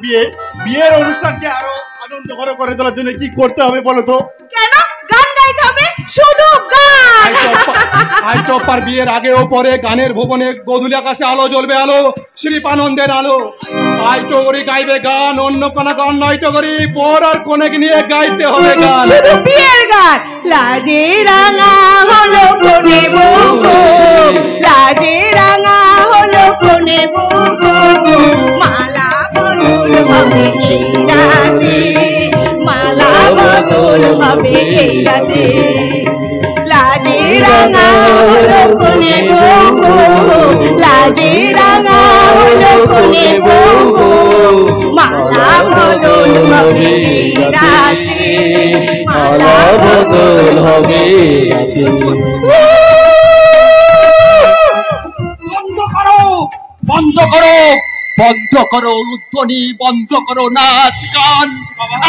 বিয়ে, বিয়ের অনুষ্ঠানকে আরো আনন্দঘন করে তোলার জন্য কি করতে হবে বলো তো? কেন গান গাইতে হবে? শুধু গান। আই টপার বিয়ের আগে ও পরে গানের ভুবনে গোধূলি আকাশে আলো জ্বলবে, আলো শ্রীপানন্দের আলো। আই টগরি গাইবে গান, অন্য কোন গান নয় টগরি, বর আর কোনেকে নিয়ে গাইতে হবে গান, শুধু বিয়ের গান। লাজে রাঙা হলো কোনে বউ গো, লাজে রাঙা হলো কোনে বউ গো, মালা বদল হবে এই রাতে, মালা বদল হবে এই রাতে। লাজে রাঙা হলো কোনে বউ গো, লাজে রাঙা হলো কোনে বউ গো, মালা বদল হবে এই রাতে, মালা বদল হবে রাতে। বন্ধ করো, বন্ধ করো, বন্ধ করো উদ্ধ্বনি, বন্ধ করো নাচ গান,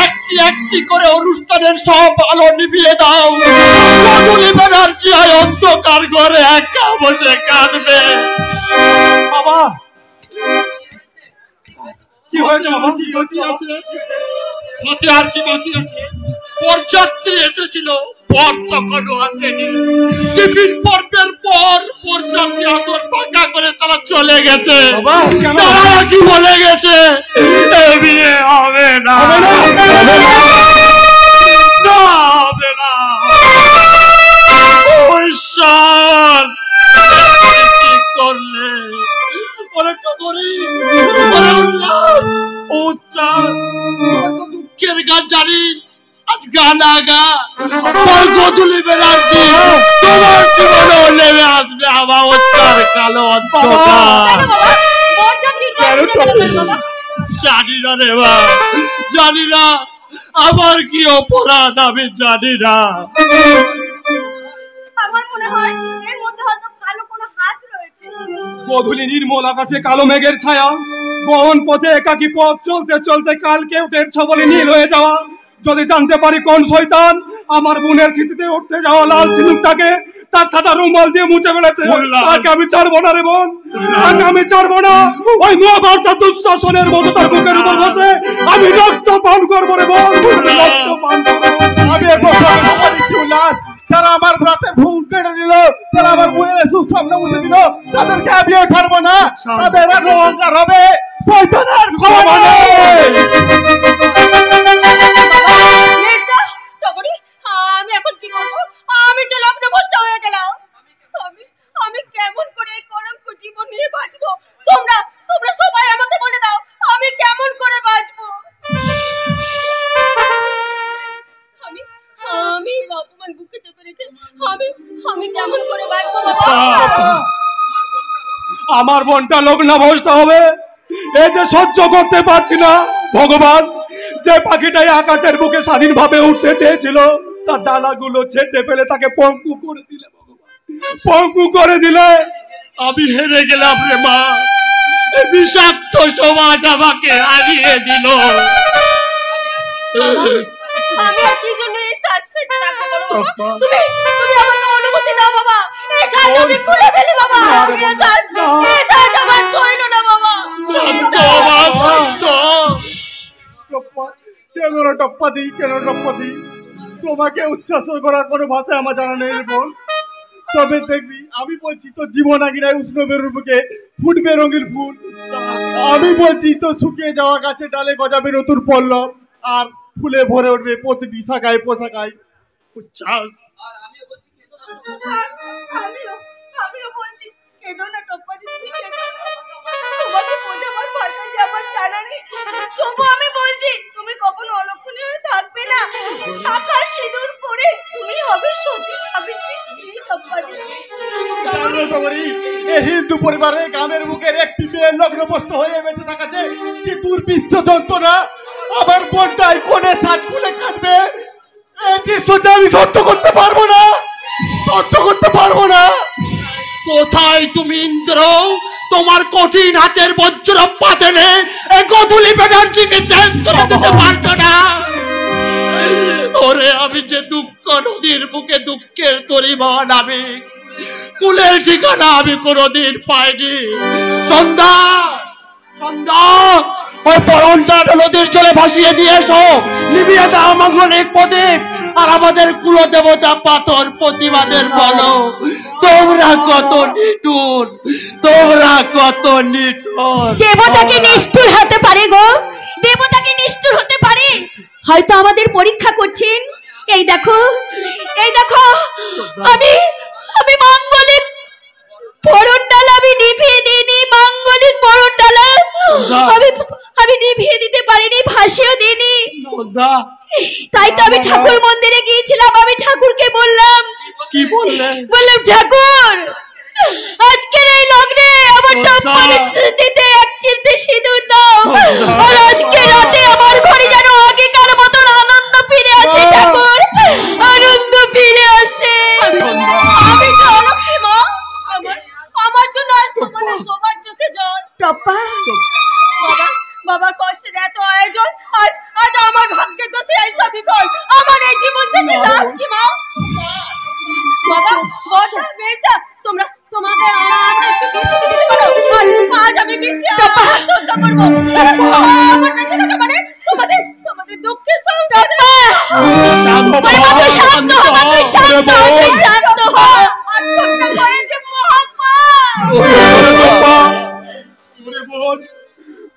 একটি একটি করে অনুষ্ঠানের সব আলো নিভিয়ে দাও। গোধূলি ব্যানার্জি আয় অন্ধকার ঘরে একা বসে কাঁদবে। বাবা কি হয়েছে? বাবা কি হয়েছে? হতে আর কি বাকি আছে? বরযাত্রী এসেছিল, বর তখনও আসেনি। টিফিন পর্বের পর বরযাত্রী আসর ফাঁকা করে তারা চলে গেছে। তারা কি বলে গেছে? এই বিয়ে হবে না, হবে না। কি করলে? ওরে টগরি, ওরে উল্লাস, উচ্চার, দুঃখের গান জানিস? আজ গানা গা, গোধূলি ব্যানার্জি তোমার জীবনে নেমে আসবে আমার উচ্চার কালো অন্ধকার। জানি না রে মা, জানি না আমার কি অপরাধ, আমি জানি না। আমার মনে হয় এর মধ্যে হয়তো কালো কোনো হাত রয়েছে। গোধূলি নির্মল আকাশে কালো মেঘের ছায়া, গহন পথে একাকী পথ চলতে চলতে কাল কেউটের ছবলে নীল হয়ে যাওয়া। যদি জানতে পারি কোন শয়তান আমার বোনের স্মৃতিতে উঠতে যাওয়া লাল সিঁদুরটাকে তার সাদা রুমাল দিয়ে মুছে ফেলেছে, তাকে আমি ছাড়বো না রে বোন, তাকে আমি ছাড়বো না। ওই মহাভারত দুঃশাসনের মতো তার বুকের উপর বসে আমি রক্ত পান করবো রে বোন, রক্ত পান করবো। আমি এত উল্লাস, যারা আমার ব্রাতের ভুল কেটে দিল, যারা আমার বোনের সুস্বপ্ন মুছে দিল, তাদেরকে আমিও ছাড়বো না। তাদের আরো অহংকার হবে, শয়তানের ক্ষমতা নেই। আমি এখন কি করবো? আমি যে লগ্নভ্রষ্ট হয়ে গেলাম। আমি কেমন করে এই কলঙ্ক জীবন নিয়ে বাঁচবো? তোমরা সবাই আমাকে বলে দাও, আমি কেমন করে বাঁচবো? আমি অপমান বুকে চেপে রেখে আমি কেমন করে বাঁচবো বাবা? আমার বোনটা লগ্নভ্রষ্ট হবে, এই যে সহ্য করতে পারছি না। ভগবান, যে পাখিটাই আকাশের বুকে স্বাধীনভাবে উঠতে চেয়েছিল তার ডানাগুলো ছেটে ফেলে তাকে পঙ্গু করে দিলে। ভগবান, পঙ্গু করে দিলে। আমি হেরে গেলাম রে মা, এই বিষাক্ত সমাজ আমাকে হারিয়ে দিল। আমি আর কি জন্য এই সাজ সেজে রাখবো বলো বাবা? তুমি আমাকে অনুমতি দাও বাবা, এই সাজ আমি খুলে ফেলি বাবা। এই সাজ আমার সইল না বাবা। শান্ত মা, শান্ত। কেন টপ্পা দিই, কেন টপ্পা দিই? তোমাকে উচ্ছ্বাস করা কোনো ভাষা আমার জানা নেই বোন। তবে দেখবি, আমি বলছি তো জীবন আগিনায় উষ্ণ বেরুর বুকে ফুটবে রঙিন ফুল। আমি বলছি তো শুকিয়ে যাওয়া গাছে ডালে গজাবে নতুন পল্লব, আর ফুলে ভরে উঠবে প্রতিটি শাখায় পোশাকায় উচ্ছ্বাস। আমিও বলছি কেঁদো না টপ্পা দি, তুমি কেঁদো না। তোমাকে বোঝাবার ভাষা যে আমার জানা নেই, তবু আমি বলছি তুমি কখনো অলক্ষণীয় হয়ে থাকবে না। শাখার সিঁদুর পরে তুমি হবে সতী সাবিত্রী স্ত্রী টপ্পা দি। এই হিন্দু পরিবারে গ্রামের বুকের একটি মেয়ের লগ্নভ্রষ্ট হয়ে বেঁচে থাকাছে কি দুর্বিশ্ব যন্ত্রণা। আমার বোনটাই কোণে সাজ খুলে কাঁদবে, এই দৃশ্যটা আমি সহ্য করতে পারবো না, সহ্য করতে পারবো না। কোথায় তুমি ইন্দ্র? তোমার কঠিন হাতের বজ্রপাত এনে এই গোধূলি ব্যানার্জিকে শেষ করে দিতে পারছো না। ওরে আমি যে দুঃখ নদীর বুকে দুঃখের তরিবান, আমি কুলের ঠিকানা আমি কোনোদিন পাইনি। সন্ধ্যা, সন্ধ্যা, ওই পরনটা নদীর জলে ভাসিয়ে দিয়ে এসো, নিভিয়ে দাও মাঙ্গলিক প্রদীপ। আর আমাদের কুলদেবতা পাথর প্রতিবাদের বলো, তোমরা কত নিঠুর, তোমরা কত নিঠুর। দেবতাকে নিষ্ঠুর হতে পারে গো, দেবতাকে নিষ্ঠুর হতে পারে। হয়তো আমাদের পরীক্ষা করছেন। এই দেখো, এই দেখো, আমি আমি মাঙ্গলিক পরনডালা আমি নিভিয়ে দিইনি। মাঙ্গলিক পরনডালা আমি নিভিয়ে দিতে পারিনি, ভাসিয়েও দিইনি। তাই তো আমি ঠাকুর মন্দিরে গিয়েছিলাম। আমি ঠাকুরকে বললাম, কি বললেন? বললাম ঠাকুর, আজকের এই লগ্নে আমার টপ্পারের স্মৃতিতে এক চিলতে সিঁদুর দাও। আর আজকে রাতে আমার ঘরে যেন আগেকার মতন আনন্দ ফিরে আসে ঠাকুর, আনন্দ ফিরে আসে। আমি তো অলক্ষী মা, আমার জন্য আজ তোমাদের সবার চোখে জল। টপ্পা, বাবার কষ্টের এত আয়োজন, আজ আজ আমার ভাগ্যে তো সেই সব বিফল। আমার এই জীবন থেকে লাভ কি মা? বাবা, বড়দা, মেজদা, তোমরা তোমাদের আমাকে একটু বেশি দিতে পারো। আজ আমি বিষকে আত্মহত্যা করব। আমার বেঁচে থাকা মানে তোমাদের তোমাদের দুঃখের সংসার। শান্ত হ, তুই শান্ত হ, তুই শান্ত হ। আত্মহত্যা করেছে বোন,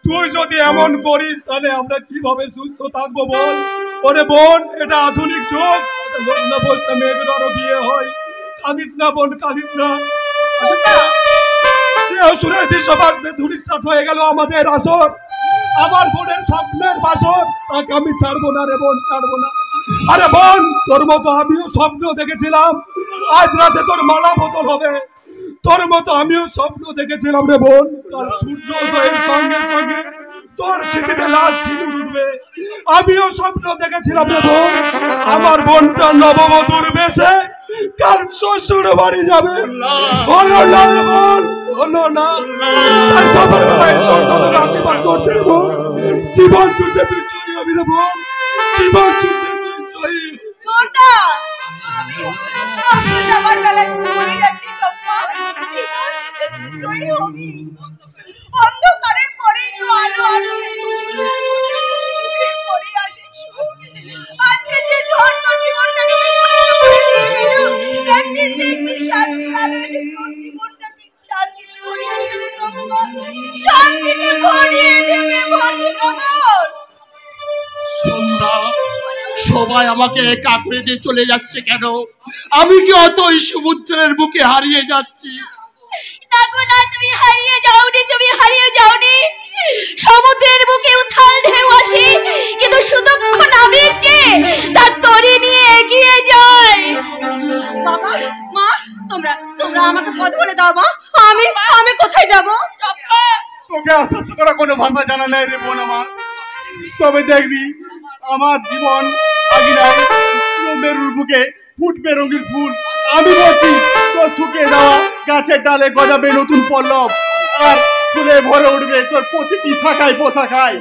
তুই যদি এমন করিস তাহলে আমরা কিভাবে সুস্থ থাকবো বল? ওরে বোন, এটা আধুনিক যুগ, লগ্ন বসতে মেয়েদেরও বিয়ে হয়। কাঁদিস না বোন, কাঁদিস না। যে অসুরের বিশ্ববাসবে ধূলিসাৎ হয়ে গেল আমাদের আসর, আমার বোনের স্বপ্নের বাসর, তাকে আমি ছাড়বো না রে বোন, ছাড়বো না। আরে বোন, তোর মতো আমিও স্বপ্ন দেখেছিলাম আজ রাতে তোর মালা বদল হবে। তোর মতো আমিও স্বপ্ন দেখেছিলাম রে বোন, কাল সূর্য উদয়ের সঙ্গে সঙ্গে তোর স্মৃতিতে লাল সিঁদুর উঠবে। আমিও স্বপ্ন দেখেছিলাম রে বোন, আমার বোনটা নববধূর বেশে কাল শ্বশুর বাড়ি যাবে। হলো না রে বোন, হলো না। তাই যাবার বেলায় সন্ধ্যা তোকে আশীর্বাদ করছে রে বোন, জীবন যুদ্ধে তুই জয়ী হবি রে বোন, জীবন যুদ্ধে তুই জয়ী। ছোটদা, আমি যাবার বেলায় বলে যাচ্ছি টপ্পা, জীবন যুদ্ধে তুই জয়ী হবি। অন্ধকারের পরেই তো আলো আসে, দুঃখের পরেই আসে সুখ। আজকে যে ঝড় তোর জীবনটাকে বিপন্ন করে দিয়ে গেল, একদিন দেখবি শান্তির আলো এসে তোর জীবনটাকে শান্তিতে ভরিয়ে দেবে রে টপ্পা, শান্তিতে ভরিয়ে দেবে। ভগবান সন্ধ্যা, সবাই আমাকে একা করে দিয়ে চলে যাচ্ছে কেন? আমি কি অত ওই সমুদ্রের বুকে হারিয়ে যাচ্ছি? না গো না, তুমি হারিয়ে যাওনি, তুমি হারিয়ে যাওনি। সমুদ্রের বুকে উথাল ঢেউ আসে, কিন্তু সুদক্ষ নাবিক যে তার তরি নিয়ে এগিয়ে যায়। বাবা, মা, তোমরা তোমরা আমাকে পথ বলে দাও মা, আমি আমি কোথায় যাব? তোকে আশ্বস্ত করা কোনো ভাষা জানা নেই রে বোন আমার। তবে দেখবি আমার জীবন আগিনায় মেরুর বুকে ফুটবে রঙিন ফুল। আমি বলছি তোর শুকিয়ে যাওয়া গাছের ডালে গজাবে নতুন পল্লব, আর ফুলে ভরে উঠবে তোর প্রতিটি শাখায় পোশাখায়।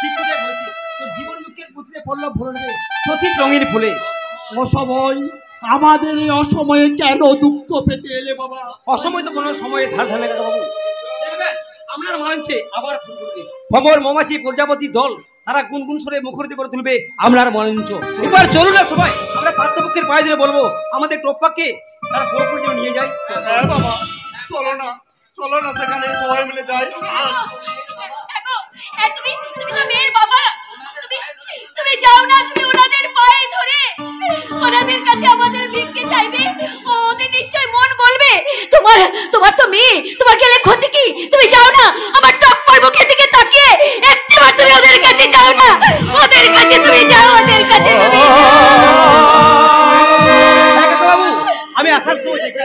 ঠিক করে বলছি, তোর জীবন মুখের পুত্রে পল্লব ভরে উঠবে সঠিক রঙিন ফুলে। অসময়, আমাদের এই অসময়ে কেন দুঃখ পেতে এলে বাবা? অসময় তো কোনো সময়ে ধার ধার লাগা বাবু। দেখবেন আপনার মানছে আবার ফুল করবে। ভ্রমর, মৌমাছি, প্রজাপতি দল তারা গুনগুন সরে মুখরিত করে তুলবে আপনার মঞ্চ। এবার চলুন না সবাই, আমরা পাত্রপক্ষের পায়ে ধরে বলবো আমাদের টপ্পাকে তারা ভোগ করে যেন নিয়ে যায়। হ্যাঁ বাবা, চলো না, চলো না, সেখানে সবাই মিলে যাই। তুমি তুমি তো মেয়ের বাবা, তুমি তুমি যাও না, তুমি ওনাদের পায়ে ধরে ওনাদের কাছে আমাদের ভিক্ষে চাইবে। ওদের নিশ্চয় মন বলবে তোমার তোমার তো মেয়ে, তোমার গেলে ক্ষতি কি? তুমি যাও না, আমার টপ্পার মুখের দিকে তাকিয়ে একবার তুমি ওদের কাছে যাও না, ওদের কাছে তুমি যাও, ওদের কাছে তুমি। বাবু, আমি আসার সময় দেখে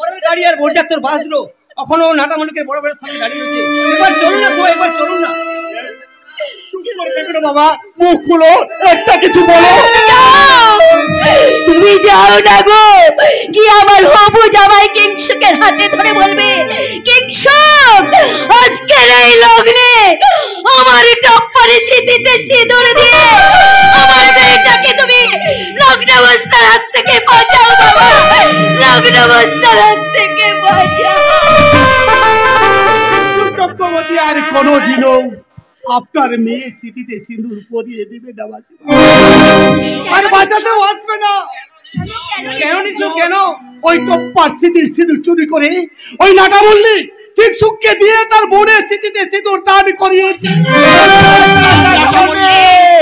বড় গাড়ি আর বরযাত্রীর বাসগুলো এখনো নাটামণিকের বড় বড় সামনে দাঁড়িয়ে রয়েছে। এবার চলুন না সবাই, এবার চলুন না। বাবা, মুখ খুলো, একটা কিছু বলো। তুমি যাও না গো, কি আমার হবু জামাই কিংসুকের হাতে ধরে বলবে, কিংসুক, আজকের এই লগ্নে আমার টপ্পারে স্মৃতিতে সিঁদুর দিয়ে আমার মেয়েটাকে তুমি লগ্নাবস্থার হাত থেকে বাঁচাও বাবা, লগ্নাবস্থার হাত থেকে বাঁচাও। ভগবতী আর কোনোদিনও আপনার মেয়ে স্মৃতিতে সিঁদুর পরিয়ে দিবে না মাসি, আর বাঁচাতেও আসবে না। কেন নিছো কেন? ওই টপ্পার স্মৃতির সিঁদুর চুরি করে ওই নাটা মল্লিক ঠিক সুখকে দিয়ে তার বোনের স্মৃতিতে সিঁদুর দান করিয়েছে।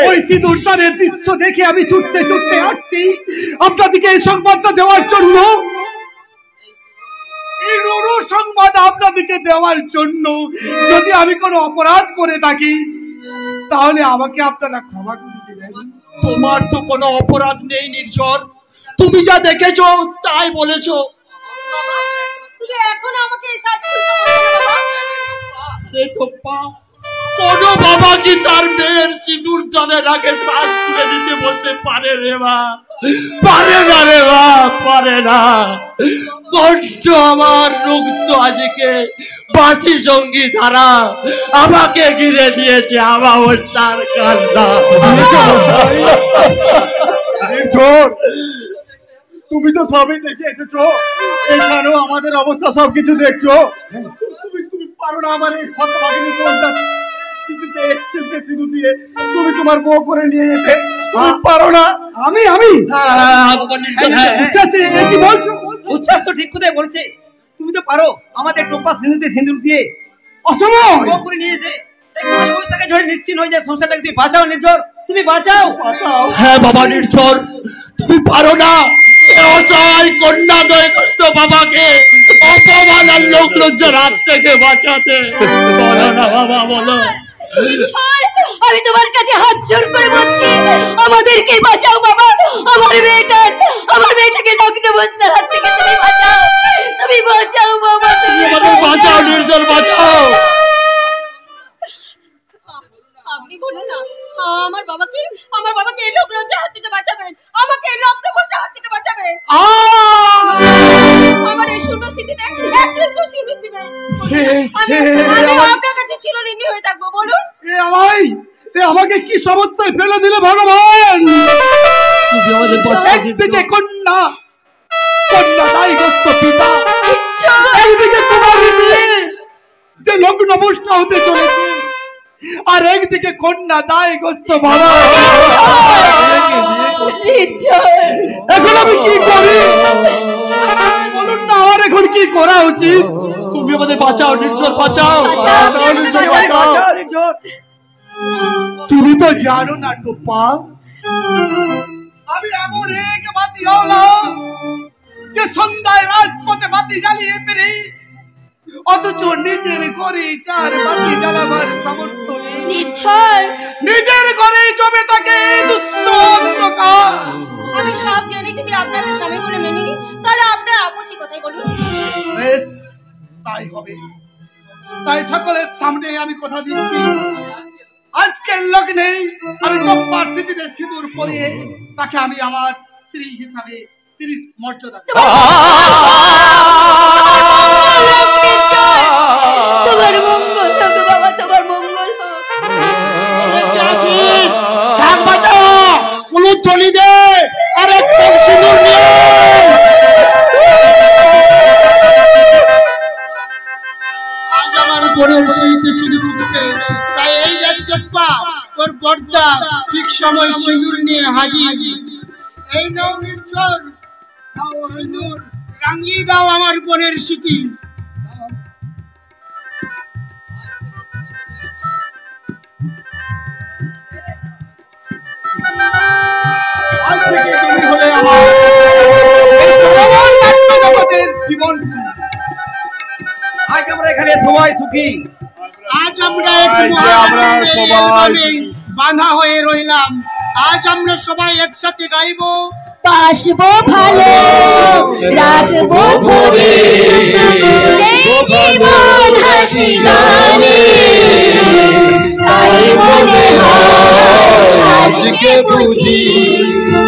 ওই সিঁদুর দানের দৃশ্য দেখে আমি ছুটতে ছুটতে আসছি আপনাদেরকে এই সংবাদটা দেওয়ার জন্য, এই রুরু সংবাদ আপনাদেরকে দেওয়ার জন্য। যদি আমি কোনো অপরাধ করে থাকি তাহলে আমাকে আপনারা ক্ষমা করে দেবেন। তোমার তো কোনো অপরাধ নেই নির্ঝর, তুমি যা দেখেছো তাই বলেছো। বাবা, তুমি এখন আমাকে এই সাজ খুলতে বলছো না বাবা? কোনো বাবা কি তার মেয়ের সিঁদুর দানের আগে সাজ খুলে দিতে বলতে পারে রে মা? পারে না রে মা, পারে না। কণ্ঠ আমার রুগ্ধ আজকে বাঁশি সঙ্গী ধারা আমাকে ঘিরে দিয়েছে, আমার চার কান্না। তুমি তো সবই দেখে এসেছো, এখানেও আমাদের অবস্থা সবকিছু দেখছো। তুমি পারো না আমার এই হতভাগিনী বোনটা স্মৃতিতে এক চিলকে সিঁদুর দিয়ে তুমি তোমার বউ করে নিয়ে যেতে তুমি পারো না? আমি কি বলছো? উচ্ছ্বাস তো ঠিক কথাই বলছে। তুমি তো পারো আমাদের টোপা সিঁদুরে সিঁদুর দিয়ে অসময় বউ করে নিয়ে যেতে। এই কাল বৈশাখে ঝড়ে নিশ্চিন্ত হয়ে যায় সংসারটাকে। তুমি বাঁচাও নির্ঝর, তুমি বাঁচাও। হ্যাঁ বাবা নির্ঝর, তুমি পারো না অসহায় কন্যা দয়গ্রস্ত বাবাকে অপমান আর লোক লজ্জার হাত থেকে বাঁচাতে। বলো না বাবা, বলো। আমি তোমার কাছে হাত জোর করে বলছি, আমাদেরকে বাঁচাও বাবা। আমার মেয়েটাকে নগ্ন অবস্থার হাত থেকে তুমি বাঁচাও, তুমি বাঁচাও বাবা, তুমি বাঁচাও নির্ঝর, বাঁচাও। আপনি বলুন না, আমার বাবাকে এই লোক লজ্জার হাত থেকে বাঁচাবেন, আমাকে এই নগ্ন অবস্থার হাত থেকে বাঁচাবেন। আমার এই শূন্য স্মৃতিতে একচুল তো সিঁদুর দিবেন। আমি আপনার কাছে চিরঋণী হয়ে থাকবো। বলুন আমাকে কি সমস্যায় ফেলে দিলে ভগবান? তুমি আমাদের একদিকে কন্যা দায়গ্রস্ত পিতা, একদিকে তোমার মেয়ে যে লগ্ন অবস্থা হতে চলেছে, আর একদিকে কন্যা দায়গ্রস্ত বাবা। এখন আমি কি করি বলুন না? আমার এখন কি করা উচিত? তুমি আমাদের বাঁচাও নির্ঝর, বাঁচাও। তুমি তো জানো না টোপা, আমি এমন এক বাতি হলাম যে সন্ধ্যায় রাজপথে বাতি জ্বালিয়ে পেরে, অথচ নিজের ঘরে চার বাতি জ্বালাবার সামর্থ্য নেই। নিজের ঘরে জমে থাকে দুঃসন্ধকার। আমি সব জেনে যদি আপনাকে স্বামী বলে মেনে নিই, তাহলে আপনার আপত্তি কোথায় বলুন? বেশ, তাই হবে। তাই সকলের সামনে আমি কথা দিচ্ছি, আজকের লগ্নে আমি টপ্পার স্মৃতিতে সিঁদুর পরিয়ে তাকে আমি আমার স্ত্রী হিসাবে 30 মর্যাদা দেব। তোমার মঙ্গল হোক বাবা, তোমার মঙ্গল হোক। শাক বাজা, কুলুপ চলি দে, আর একটু সিঁদুর নিয়ে। আজ আমার বোনের স্মৃতি সিঁদুর দিতে, তাই এই জানি টপ্পা, তোর বড়দা ঠিক সময় সিঁদুর নিয়ে হাজির। এই নাও নির্ঝর, সিঁদুর রাঙিয়ে দাও আমার বোনের স্মৃতি। আজ থেকে তুমি হলে আমার এই চলমান নাট্যজগতের জীবন। আজ আমরা এখানে সবাই সুখী। আজ আমরা এক মহানে বাঁধা হয়ে রইলাম। আজ আমরা সবাই একসাথে গাইবো, বাসবো ভালো, রাখবো ধরে এই জীবন হাসি গানে। তাই মনে হয় আজকে বুঝি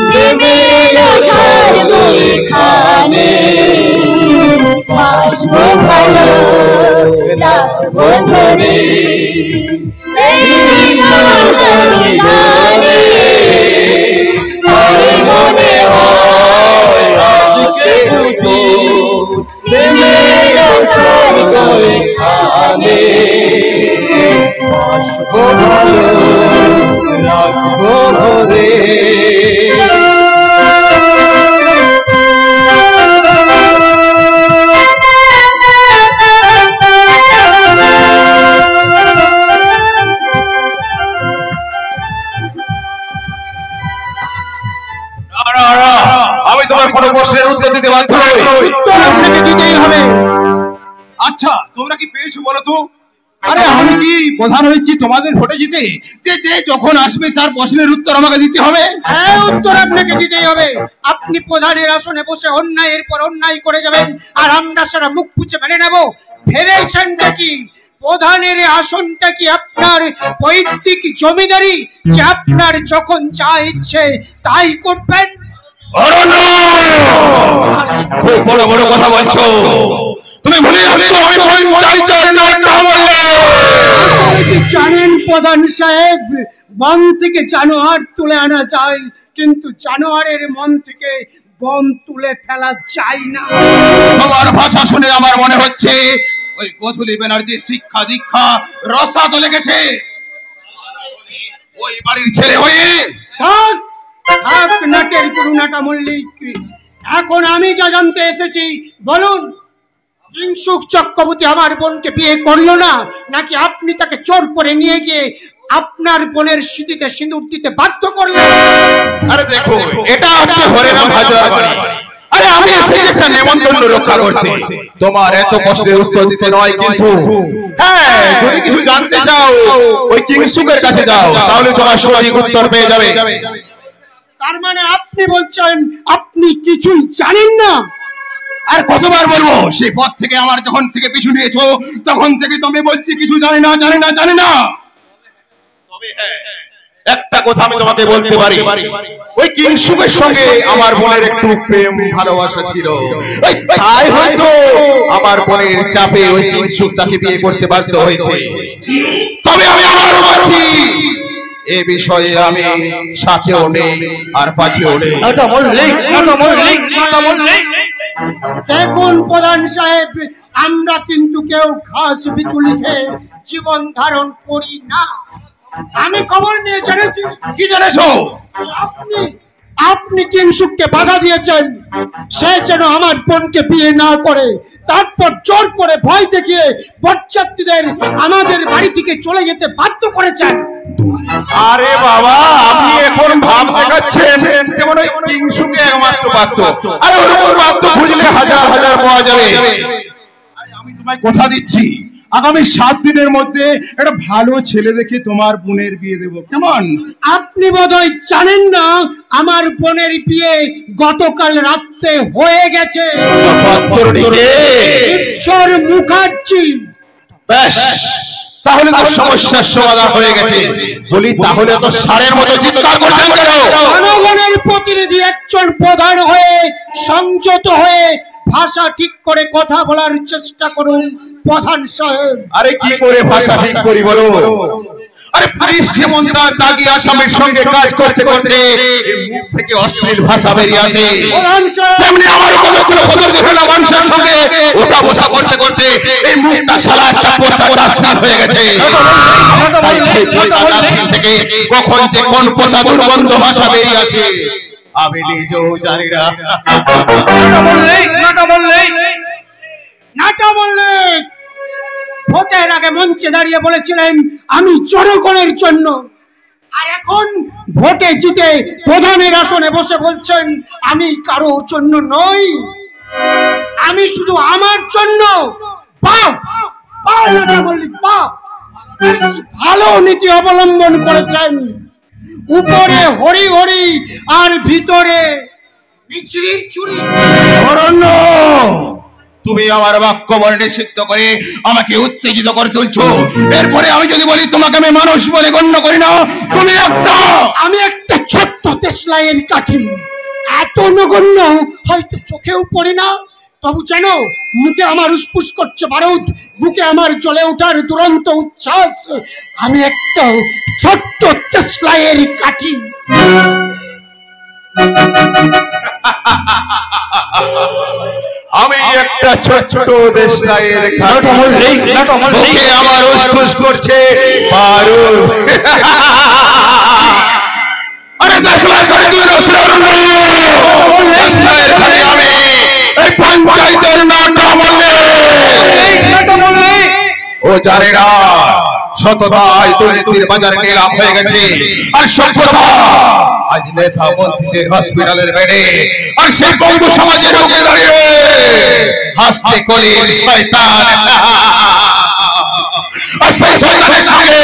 প্রেমের স্বর্গ এখানে। বাসবো ভালো, রাখবো ধরে এই জীবন হাসি গানে। তাই মনে হয় আজকে বুঝি প্রেমের স্বর্গ এখানে। বাসবো ভালো রাখবো ভরে। আমি তোমার কোনো প্রশ্নের উত্তর দিতে বাধ্য নই। উত্তর আপনাকে দিতেই হবে। আচ্ছা, তোমরা কি পেয়েছো বলো তো? আরে আমি কি প্রধান হয়েছি তোমাদের ভোটে জিতে? যে যখন আসবে তার প্রশ্নের উত্তর আমাকে দিতে হবে। হ্যাঁ, উত্তর আপনাকে দিতেই হবে। আপনি প্রধানের আসনে বসে অন্যায়ের পর অন্যায় করে যাবেন, আর আমরা সারা মুখ পুছে মেনে নেব। ভেবেছেনটা কি? প্রধানের আসনটা কি আপনার পৈতৃক জমিদারি যে আপনার যখন যা ইচ্ছে তাই করবেন? খুব বড় বড় কথা বলছো তুমি। ভুলে যাচ্ছ আমি পঞ্চায়েতের কি জানেন প্রধান সাহেব, বন থেকে জানোয়ার তুলে আনা যায়, কিন্তু জানোয়ারের মন থেকে বন তুলে ফেলা যায় না। তোমার ভাষা শুনে আমার মনে হচ্ছে ওই গোধূলি ব্যানার্জি শিক্ষা দীক্ষা রসা তো লেগেছে। ওই বাড়ির ছেলে হয়ে থাক থাক নাটের গুরু নাটা মল্লিক। এখন আমি যা জানতে এসেছি বলুন, কিংসুক চক্রবর্তী আমার বোনকে বিয়ে করলো না, নাকি আপনি তাকে চোর করে নিয়ে গিয়ে আপনার বোনের সিঁথিতে সিঁদুর দিতে বাধ্য করলেন? আরে দেখো, এটা হচ্ছে হরেরাম হাজরার বাড়ি। আরে আমি এসেছি একটা নেমন্তন্ন রক্ষা করতে, তোমার এত প্রশ্নের উত্তর দিতে নয়। কিন্তু হ্যাঁ, যদি কিছু জানতে চাও ওই কিংসুকের কাছে যাও, তাহলে তোমার সঠিক উত্তর পেয়ে যাবে। তার মানে আপনি বলছেন আপনি কিছুই জানেন না? আর কতবার বলবো? সেই পথ থেকে আমার যখন থেকে পিছু নিয়েছো তখন থেকে তুমি বলছি কিছু জানি না জানি না জানি না। তবে হ্যাঁ, একটা কথা আমি তোমাকে বলতে পারি, ওই কিংসুকের সঙ্গে আমার বোনের একটু প্রেম ভালোবাসা ছিল, তাই হয়তো আমার বোনের চাপে ওই কিংসুক তাকে বিয়ে করতে বাধ্য হয়েছে। তবে আমি আবারও বলছি, এ বিষয়ে আমি সাথেও নেই আর পাশেও নেই। দেখুন প্রধান সাহেব, আমরা কিন্তু কেউ ঘাস বিচুলি খেয়ে জীবন ধারণ করি না। আমি খবর নিয়ে জেনেছি। কি জেনেছো? আপনি কিংসুককে বাধা দিয়েছেন সে যেন আমার বোনকে বিয়ে না করে, তারপর জোর করে ভয় দেখিয়ে বরযাত্রীদের আমাদের বাড়ি থেকে চলে যেতে বাধ্য করেছেন। আরে বাবা, আপনি এখন ভাব দেখাচ্ছেন যেমন ওই কিংসুকে একমাত্র পাত্র। আরে ওরকম পাত্র খুঁজলে হাজার হাজার পাওয়া যাবে। আরে আমি তোমায় কথা দিচ্ছি, আগামী 7 দিনের মধ্যে একটা ভালো ছেলে দেখে তোমার বোনের বিয়ে দেব, কেমন? আপনি বোধহয় জানেন না আমার বোনের বিয়ে গতকাল রাতে হয়ে গেছে। ঈশ্বর মুখার্জি। বেশ, তাহলে তো সমস্যার সমাধান হয়ে গেছে। বলি তাহলে তো ষাঁড়ের মতো চিৎকার করছেন কেন? জনগণের প্রতিনিধি একজন প্রধান হয়ে সংযত হয়ে ভাষা ঠিক করে কথা বলার চেষ্টা করুন প্রধান সাহেব। আরে কি করে ভাষা ঠিক করি বলো? আরে পুলিশ যেমন তার দাগি আসামির সঙ্গে কাজ করতে করতে মুখ থেকে অশ্লীল ভাষা বেরিয়ে আসে, তেমনি আমার কতগুলো কতগুলো মানুষের সঙ্গে ওঠা বসা করতে করতে এই মুখটা শালা একটা পচা ডাস্টবিন হয়ে গেছে। তাই এই পচা ডাস্টবিন থেকে কখন যে কোন পচা দুর্গন্ধ ভাষা বেরিয়ে আসে আমি নিজেও জানি না। নাটা মল্লিক ভোটের আগে মঞ্চে দাঁড়িয়ে বলেছিলেন আমি জনগণের জন্য, আর এখন ভোটে জিতে প্রধানের আসনে বসে বলছেন আমি কারো জন্য নই, আমি শুধু আমার জন্য। নাটা মল্লিক ভালো নীতি অবলম্বন করেছেন। উপরে হরি হরি আর ভিতরে মিছরির চুরি। তুমি আমার বাক্য বর্ণে সিদ্ধ করে আমাকে উত্তেজিত করে তুলছো। এরপরে আমি যদি বলি তোমাকে আমি মানুষ বলে গণ্য করি না, আমি একটা ছোট্ট দেশলাইয়ের কাঠি, এত নগণ্য হয়তো চোখেও পড়ে না, তবু যেন মুখে আমার উসপুস করছে বারুদ, বুকে আমার জ্বলে ওঠার দুরন্ত উচ্ছ্বাস। আমি একটা ছোট্ট দেশলাইয়ের কাঠি। আমি একটা ছোট দেশলাইয়ের কাঠি, মুখে আমার উসপুস করছে বারুদ। জানে না সততায় দুর্নীতির বাজারে নিলাম হয়ে গেছে আর সভ্যতা আজ নেতা মন্ত্রীদের হসপিটালের বেডে আর সেই বঙ্গ সমাজের রোগে দাঁড়িয়ে হাসছে কলির শয়তান আর সেই শয়তানের সঙ্গে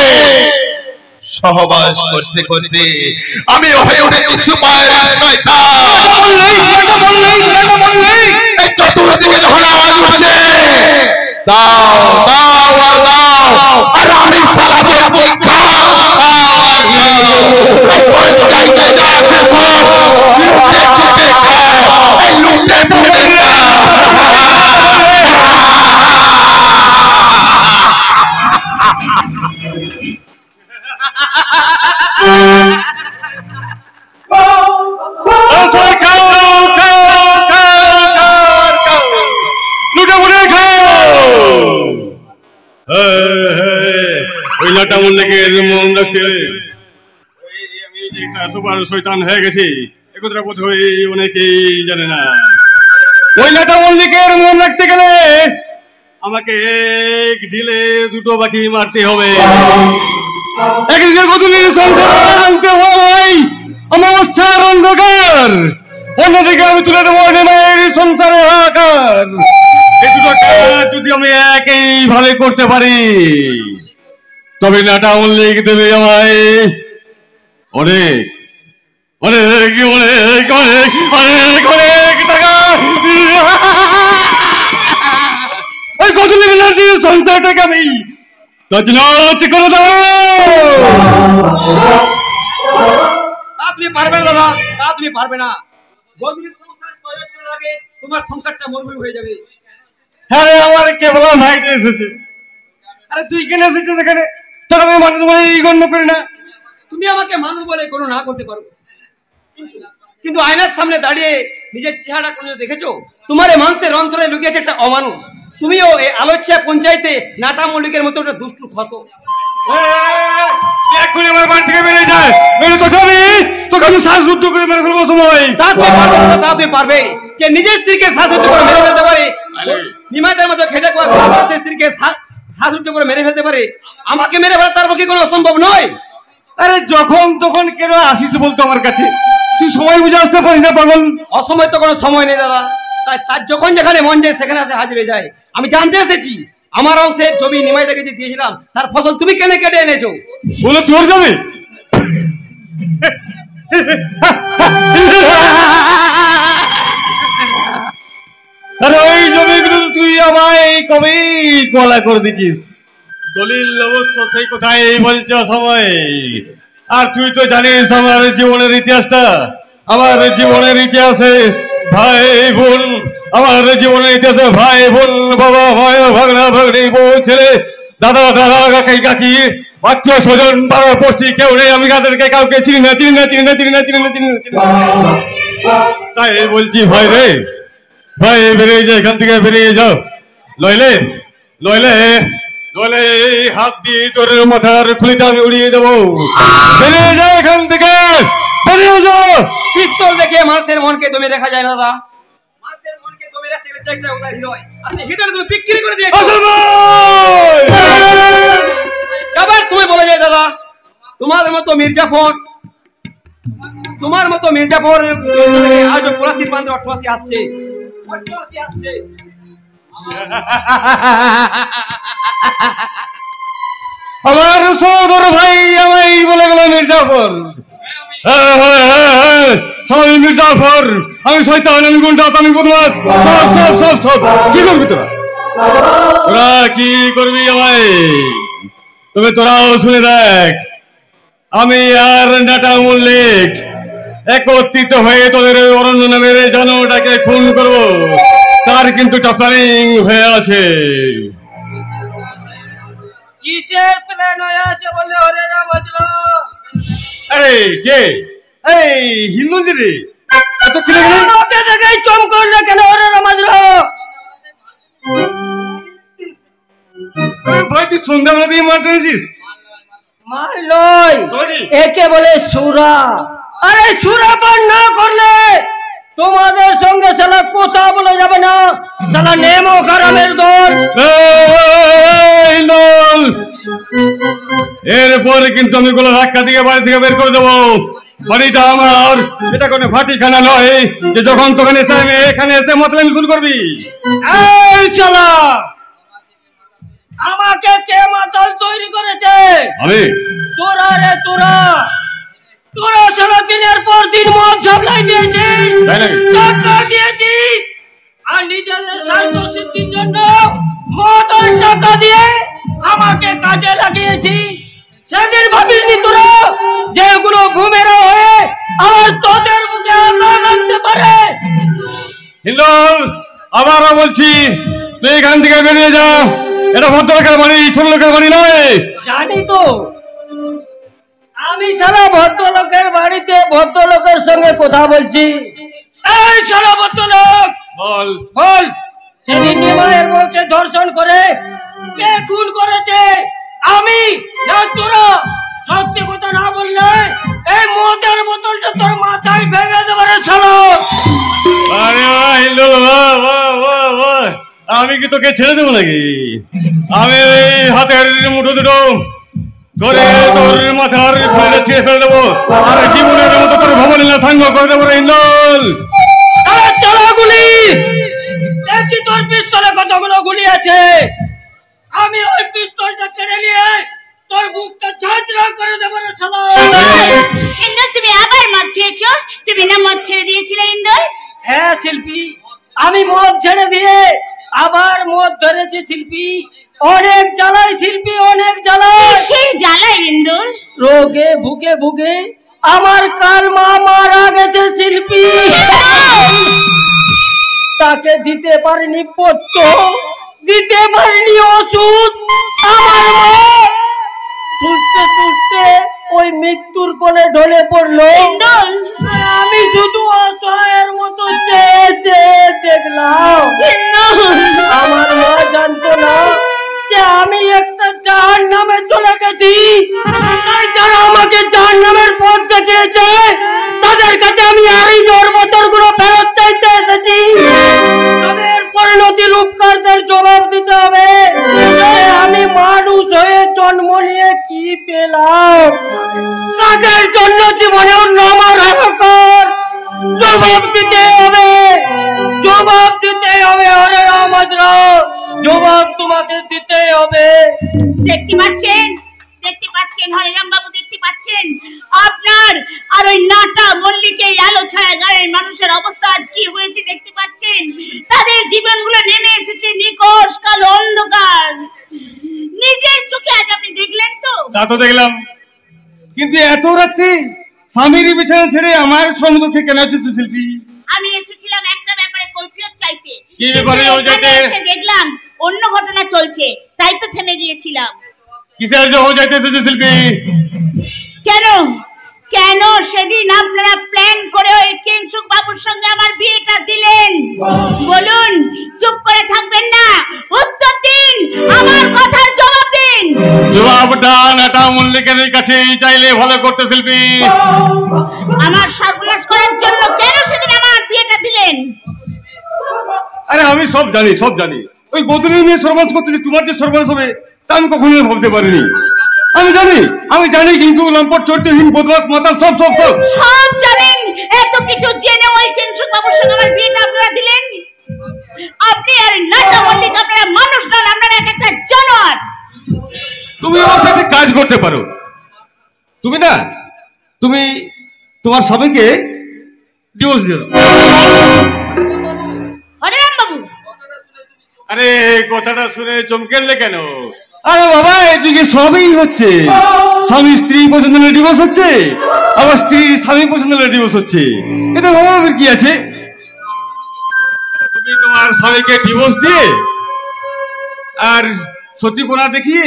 সহবাস করতে করতে আমি হয়ে উঠেছি সুপার শয়তান। এই চতুর্দিকে যখন আওয়াজ উঠছে দাও দাও আর দাও আর আমি সালা বলবো খাও পঞ্চায়েতে যা আছে সব লুটে পুটে খাও এই লুটে পুটে খাও। ওই লাটা মল্লিকের মন রাখতে আমি যে একটা সুপার শয়তান হয়ে গেছি একথা বোধ হয় অনেকেই জানে না। ওই লাটা মল্লিকের মন রাখতে গেলে আমাকে এক ঢিলে দুটো পাখি মারতে হবে। একদিকে গধূলির সংসার আনতে হয় অমাবস্যার অন্ধকার, অন্যদিকে আমি তুলে দেবো মায়ের সংসারের আকার। এই দুটো কাজ যদি আমি একই ভাবে করতে পারি তবে নাটা মল্লিক দেবে আমায় অনেক অনেক অনেক অনেক অনেক অনেক টাকা। ওই গধূলি বেলার সংসারটাকে আমি তছনছ করে দেবো। তুমি পারবে না দাদা, তা তুমি পারবে না। গধূলির সংসার তৈরি করার আগে তোমার সংসারটা মরুভূমি হয়ে যাবে। হ্যাঁ আমার কেবল ভাইটা এসেছে। আরে তুই কেন এসেছিস এখানে? তোর আমি মানুষ বলে গণ্য করি না। তুমি আমাকে মানুষ বলে কোনো না করতে পারো, কিন্তু আয়নার সামনে দাঁড়িয়ে নিজের চেহারা কোনো দেখেছো? তোমার এই মানুষের অন্তরে লুকিয়েছে একটা অমানুষ। তুমিও এই আলোচ্যা পঞ্চায়েতে নাটা মল্লিকের মতো একটা দুষ্টু ক্ষত। এক্ষুনি আমার বাড়ি থেকে বেরিয়ে যায়, তোকে আমি শ্বাসরুদ্ধ করে মেরে ফেলবো সময়। তা তুমি পারবে না, তা তুমি পারবে যে নিজের স্ত্রীকে শ্বাসরুদ্ধ করে মেরে ফেলতে পারে, নিমাইদের মতো খেটে স্ত্রীকে শ্বাসরুদ্ধ করে মেরে ফেলতে পারে, আমাকে মেরে ফেলা তার পক্ষে কোনো অসম্ভব নয়। আরে যখন তখন কেন আসিস বলতো আমার কাছে? তুই সময় বুঝে আসতে পারিস না পাগল? অসময় তো কোনো সময় নেই দাদা, তাই তার যখন যেখানে মন যায় সেখানে আসে হাজির হয়ে যায়। আমি জানতে এসেছি আমার অংশের জমি নিমাইদাকে যে দিয়েছিলাম তার ফসল তুমি কেন কেটে এনেছো? বলে তোর জমি? আরে ওই জমিগুলো তুই আমায় কবে কলা করে দিচ্ছিস। দলিল অবশ্য সেই কথাই বলছে সময়। আর তুই তো জানিস আমার জীবনের ইতিহাসটা। আমার জীবনের ইতিহাসে ভাই বোন, আমার জীবনের ইতিহাসে ভাই বোন, বাবা মায়া, ভাগনা ভাগ্নি, বউ ছেলে, দাদা দাদা, কাকি কাকি, আত্মীয় স্বজন, পাড়া পড়ছি কেউ নেই। আমি তাদেরকে কাউকে চিনি না, চিনি না, চিনি না, চিনি না, চিনি না, চিনি না, চিনি না। তাই বলছি ভাই রে, ভাই বেরিয়ে যা এখান থেকে, বেরিয়ে যাও, নইলে নইলে নইলে হাত দিয়ে তোর মাথার খুলিটা আমি উড়িয়ে দেবো। বেরিয়ে যা এখান থেকে, বেরিয়ে যাও। পিস্তল দেখে মানুষের মনকে দমে রাখা যায় না দাদা। মানুষের মনকে দমে রাখতে গেলে চেষ্টা উদার হৃদয়, আচ্ছা হৃদয় তুমি বিক্রি করে দিয়েছো। যাবার সময় বলা যায় দাদা, তোমার মতো মির্জাফর আজ 85 পান্তে 88 আসছে, 88 আসছে। আমার সోదর ভাই আমায় বলে গেল মির্জাফর। সবাই মির্জাফর, আমি শয়তান, আমি গুন্ডা, আমি বদমাশ, সব সব সব সব। কি করবি তোরা? তোরা কি করবি আমায়? তবে তোরাও শুনে দেখ, আমি আর নাটা মল্লিক একত্রিত হয়ে তোদের অরণ্য নামের জানোটাকে খুন করব। তার কিন্তু একটা প্ল্যানিং হয়ে আছে। কিসের প্ল্যান হয়ে আছে বলে ওরে না বুঝলো? আরে কে? এই হিন্দুজি রে, এত কিলে গেল ওকে দেখেই চমকল না কেন ওরে না বুঝলো? আরে ভাই তুই সন্ধ্যাবেলা দিয়ে মার টেনেছিস? মার লয়, একে বলে সুরা। আরে সুরা পান না করলে তোমাদের সঙ্গে শালা কথা বলে যাবে না, শালা নেমো খারামের দল। এরপরে কিন্তু আমি গুলো ধাক্কা দিয়ে বাড়ি থেকে বের করে দেবো। বাড়িটা আমার, এটা কোনো ভাটিখানা নয় যে যখন তখন এসে আমি এখানে এসে মতলব শুরু করবি। এই শালা, আমাকে কে মাতাল তৈরি করেছে? আমি। তোরা রে তোরা, তোরা শালা দিনের পর দিন মদ সাপ্লাই দিয়েছিস, টাকা দিয়েছিস, আর নিজেদের স্বার্থ সিদ্ধির জন্য মদ আর টাকা দিয়ে আমাকে কাজে লাগিয়েছিস। সেদিন ভাবিনি তোরা যেগুলো ঘুমেরা হয়ে আবার তোদের মুখে আগুন লাগতে পারে। হিন্দল, আবারও বলছি তুই এখান থেকে বেরিয়ে যা। এটা ভদ্রলোকের বাড়ি, ছোট লোকের বাড়ি নয়। জানি তো, আমি শালা ভদ্রলোকের বাড়িতে ভদ্রলোকের সঙ্গে কথা বলছি। এই শালা ভদ্রলোক, বল বল, সেদিন নিমায়ের বউকে ধর্ষণ করে কে খুন করেছে? আমি না তোরা? সত্যি কথা না বললে এই মদের বোতলটা তোর মাথায় ভেঙে দেবো রে শালা। আরে হিন্দল, আমি কি তোকে ছেড়ে দেবো নাকি? আমি এই হাতের মুঠো দুটো ধরে তোর মাথার খুঁড়িটা ছিঁড়ে ফেলে দেবো, আর জীবনের মতো তোর ভবনীলা সাঙ্গ করে দেবো রে হিন্দল। চলো গুলি দেখি, তোর পিস্তলে কতগুলো গুলি আছে। আমি ওই পিস্তলটা ছেড়ে নিয়ে তোর বুকটা ঝাঁঝরা করে দেবো রে শালা। ইন্দল, তুমি আবার মদ খেয়েছো? তুমি না মদ ছেড়ে দিয়েছিলে ইন্দল? হ্যাঁ শিল্পী, আমি মদ ছেড়ে দিয়ে আবার মদ ধরেছি শিল্পী। অনেক জ্বালাই শিল্পী, অনেক জ্বালাই। সেই জ্বালাই ইন্দল? রোগে ভুগে ভুগে আমার কাল মা মারা গেছে শিল্পী। তাকে দিতে পারিনি পথ্য, দিতে পারিনি ওষুধ। আমার মা ছুটতে ছুটতে ওই মৃত্যুর কোলে ঢলে পড়লো। আমি শুধু অসহায়ের মতো চেয়ে চেয়ে দেখলাম। আমার মা জানতো না যে আমি একটা জাহান্নামে চলে গেছি। তাই যারা আমাকে জাহান্নামের পথ দেখিয়েছে তাদের কাছে আমি এই জড়বতরগুলো ফেরত চাইতে এসেছি। তাদের পরিণতি রূপকারদের জবাব দিতে হবে। আমি মানুষ হয়ে জন্ম নিয়ে কি পেলাম? তাদের জন্য জীবনেও নামার হাহাকার জবাব দিতে হবে, জবাব দিতে হবে। আরে রামচন্দ্র, জবাব তোমাকে দিতে হবে। দেখতে পাচ্ছেন, দেখতে পাচ্ছেন হরিরাম বাবু, দেখতে পাচ্ছেন আপনার আর ওই নাটা মল্লিকের আলো ছায়া গায়ের মানুষের অবস্থা আজ কি হয়েছে দেখতে পাচ্ছেন। তাদের জীবনগুলো নেমে এসেছে নিকষ কালো অন্ধকার। নিজের চোখে আজ আপনি দেখলেন তো? তা তো দেখলাম, কিন্তু এত রাত্রি স্বামীর বিছানা ছেড়ে আমার সম্মুখে কেন আছিস শিল্পী? আমি এসেছিলাম একটা ব্যাপারে কৈফিয়ত চাইতে। কি ব্যাপারে? এসে দেখলাম অন্য ঘটনা চলছে, তাই তো থেমে গিয়েছিলাম। কিসের যে হয়ে যাইতেছে শিল্পী? কেন কেন সেদিন আপনারা প্ল্যান করে ওই কিংসুক বাবুর সঙ্গে আমার বিয়েটা দিলেন? বলুন, চুপ করে থাকবেন না, উত্তর দিন, আমার কথার জবাব দিন। জবাবটা নাটা মল্লিকের কাছে চাইলে ভালো করতে শিল্পী। আমার সর্বনাশ করার জন্য কেন সেদিন আমার বিয়েটা দিলেন? আরে আমি সব জানি, সব জানি। ওই গৌতমী নিয়ে সর্বনাশ করতে যে তোমার যে সর্বনাশ হবে তা আমি কখনোই ভাবতে পারিনি। আমি জানি কিন্তু লম্পট চরিত্রহীন বদমাশ মাতাল সব সব সব সব জানেন। এত কিছু জেনে ওই কিংসুক বাবুর সঙ্গে আমার বিয়েটা আপনারা দিলেন? আপনি আর নাটা মল্লিক আপনারা মানুষ নন, আপনারা এক একটা জানোয়ার। তুমি আমার সাথে কাজ করতে পারো। তুমি না, তুমি তোমার স্বামীকে ডিভোর্স দিয়ে দাও। হরিরাম বাবু, আরে কথাটা শুনে চমকেলে কেন? আরে বাবা, এদিকে সবই হচ্ছে। স্বামী স্ত্রী পছন্দ হলে ডিভোর্স হচ্ছে, আবার স্ত্রী স্বামী পছন্দ হলে ডিভোর্স হচ্ছে। এটা ভাবার কি আছে? তুমি তোমার স্বামীকে ডিভোর্স দিয়ে আর সত্যিপনা দেখিয়ে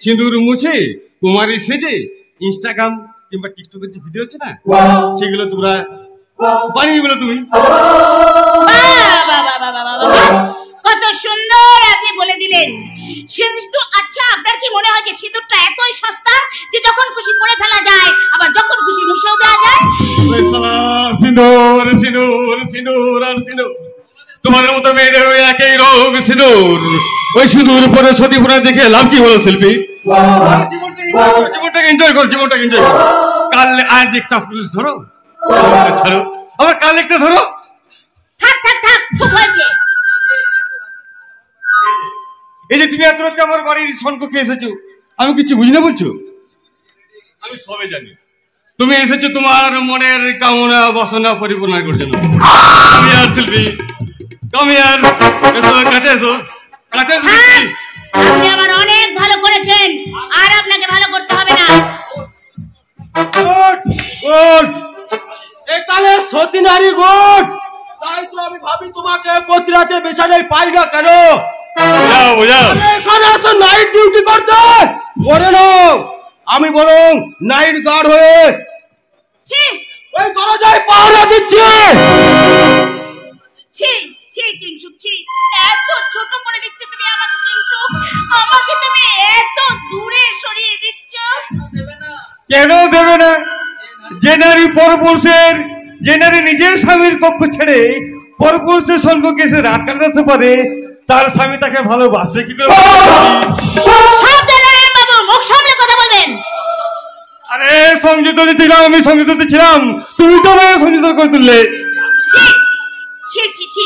সিঁদুর মুছে কুমারী সেজে ইনস্টাগ্রাম কিংবা টিকটকের যে ভিডিও হচ্ছে না, সেগুলো তোমরা বানিয়ে বলো। তুমি কত সুন্দর আপনি বলে দিলেন। সিঁদুর, আচ্ছা আপনার কি মনে হয় যে সিঁদুরটা এতই সস্তা যে যখন খুশি পরে ফেলা যায়, আবার যখন খুশি মুছেও দেওয়া যায়? সিঁদুর সিঁদুর সিঁদুর আর সিঁদুর, তোমাদের মতো মেয়েদের ওই একই রোগ সিঁদুর। ওই সিঁদুর পরে সতী ফোনা দেখে লাভ কি বলো শিল্পী? জীবনটাকে এনজয় করো, জীবনটাকে এনজয় করো। কাল আজ একটা পুরুষ ধরো, ছাড়ো, আবার কাল একটা ধরো। থাক থাক থাক, খুব হয়েছে। এই যে তুমি এত রাতে আমার বাড়ির সংকক্ষে এসেছো, আমি কিছু বুঝি না বলছো? আমি সবে জানি তুমি এসেছো তোমার মনের কামনা বাসনা পরিপূর্ণ করার জন্য। আমি আর শিল্পী, আমি আর কাছে এসো, কাছে এসো। আপনি আমার অনেক ভালো করেছেন, আর আপনাকে ভালো করতে হবে না। এখানে সতী নারী গোট, তাই তো আমি ভাবি তোমাকে প্রতি রাতে বিছানায় পাই না কেন? এখানে তো নাইট ডিউটি করতে করে না, আমি বরং নাইট গার্ড হয়ে ওই দরজায় পাহারা দিচ্ছি। ছি ছি কিংসুক, ছি, এত ছোট করে দিচ্ছ তুমি আমাকে কিংসুক, আমাকে তুমি এত দূরে সরিয়ে দিচ্ছ। কেন দেবে না? যে নারী পরপুরুষের, যে নারী নিজের স্বামীর কক্ষ ছেড়ে পরপুরুষের সঙ্গে এসে রাত কাটাতে পারে, তার স্বামী তাকে ভালোবাসবে কি করে? বাবু, মুখ সামলে কথা বলবেন। আরে সংযত ছিলাম, আমি সংযত ছিলাম, তুমি তো আমাকে সংযত করে তুললে। ছি ছি ছি,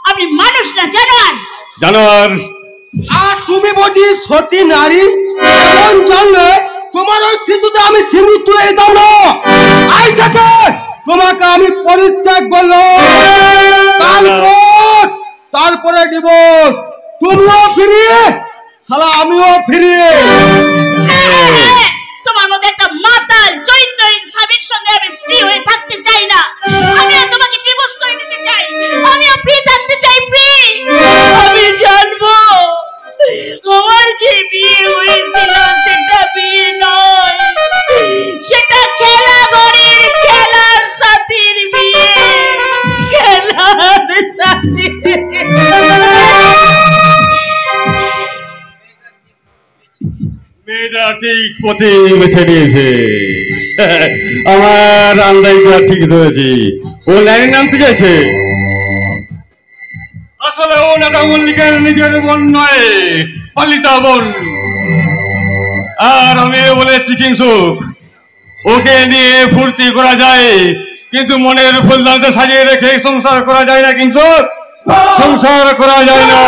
আপনি মানুষ না জানোয়ার। জানোয়ার? আর তুমি বুঝি সতী নারী? এমন জানলে তোমার ওই সিঁদুরে আমি সিঁদুর তুলে দিতাম না। আজ থেকে তোমাকে আমি পরিত্যাগ করলাম, তারপরে ডিভোর্স। তুমিও ফিরিয়ে, শালা আমিও ফিরিয়ে। তোমার মধ্যে একটা মাতাল চরিত্রহীন স্বামীর সঙ্গে আমি স্ত্রী হয়ে থাকতে চাই না। আমি তোমাকে ডিভোর্স করে দিতে চাই, আমিও ফ্রি থাকতে চাই, ফ্রি। আমি জানবো আমার যে বিয়ে হয়েছিল সেটা বিয়ে নয়, সেটা খেলা ঘরের খেলার সাথীর বিয়ে, খেলার সাথী। মেয়েটা ঠিক পথে বেছে নিয়েছে, আমার আন্দাজটা ঠিক ধরেছি। ও লাইনে নামতে চাইছে, আসলে ও নাটা মল্লিকের নিজের বোন নয়, পালিতা বোন। আর আমি বলেছি কিংসুক, ওকে নিয়ে ফুর্তি করা যায়, কিন্তু মনের ফুলদানিতে সাজিয়ে রেখে সংসার করা যায় না কিংসুক, সংসার করা যায় না।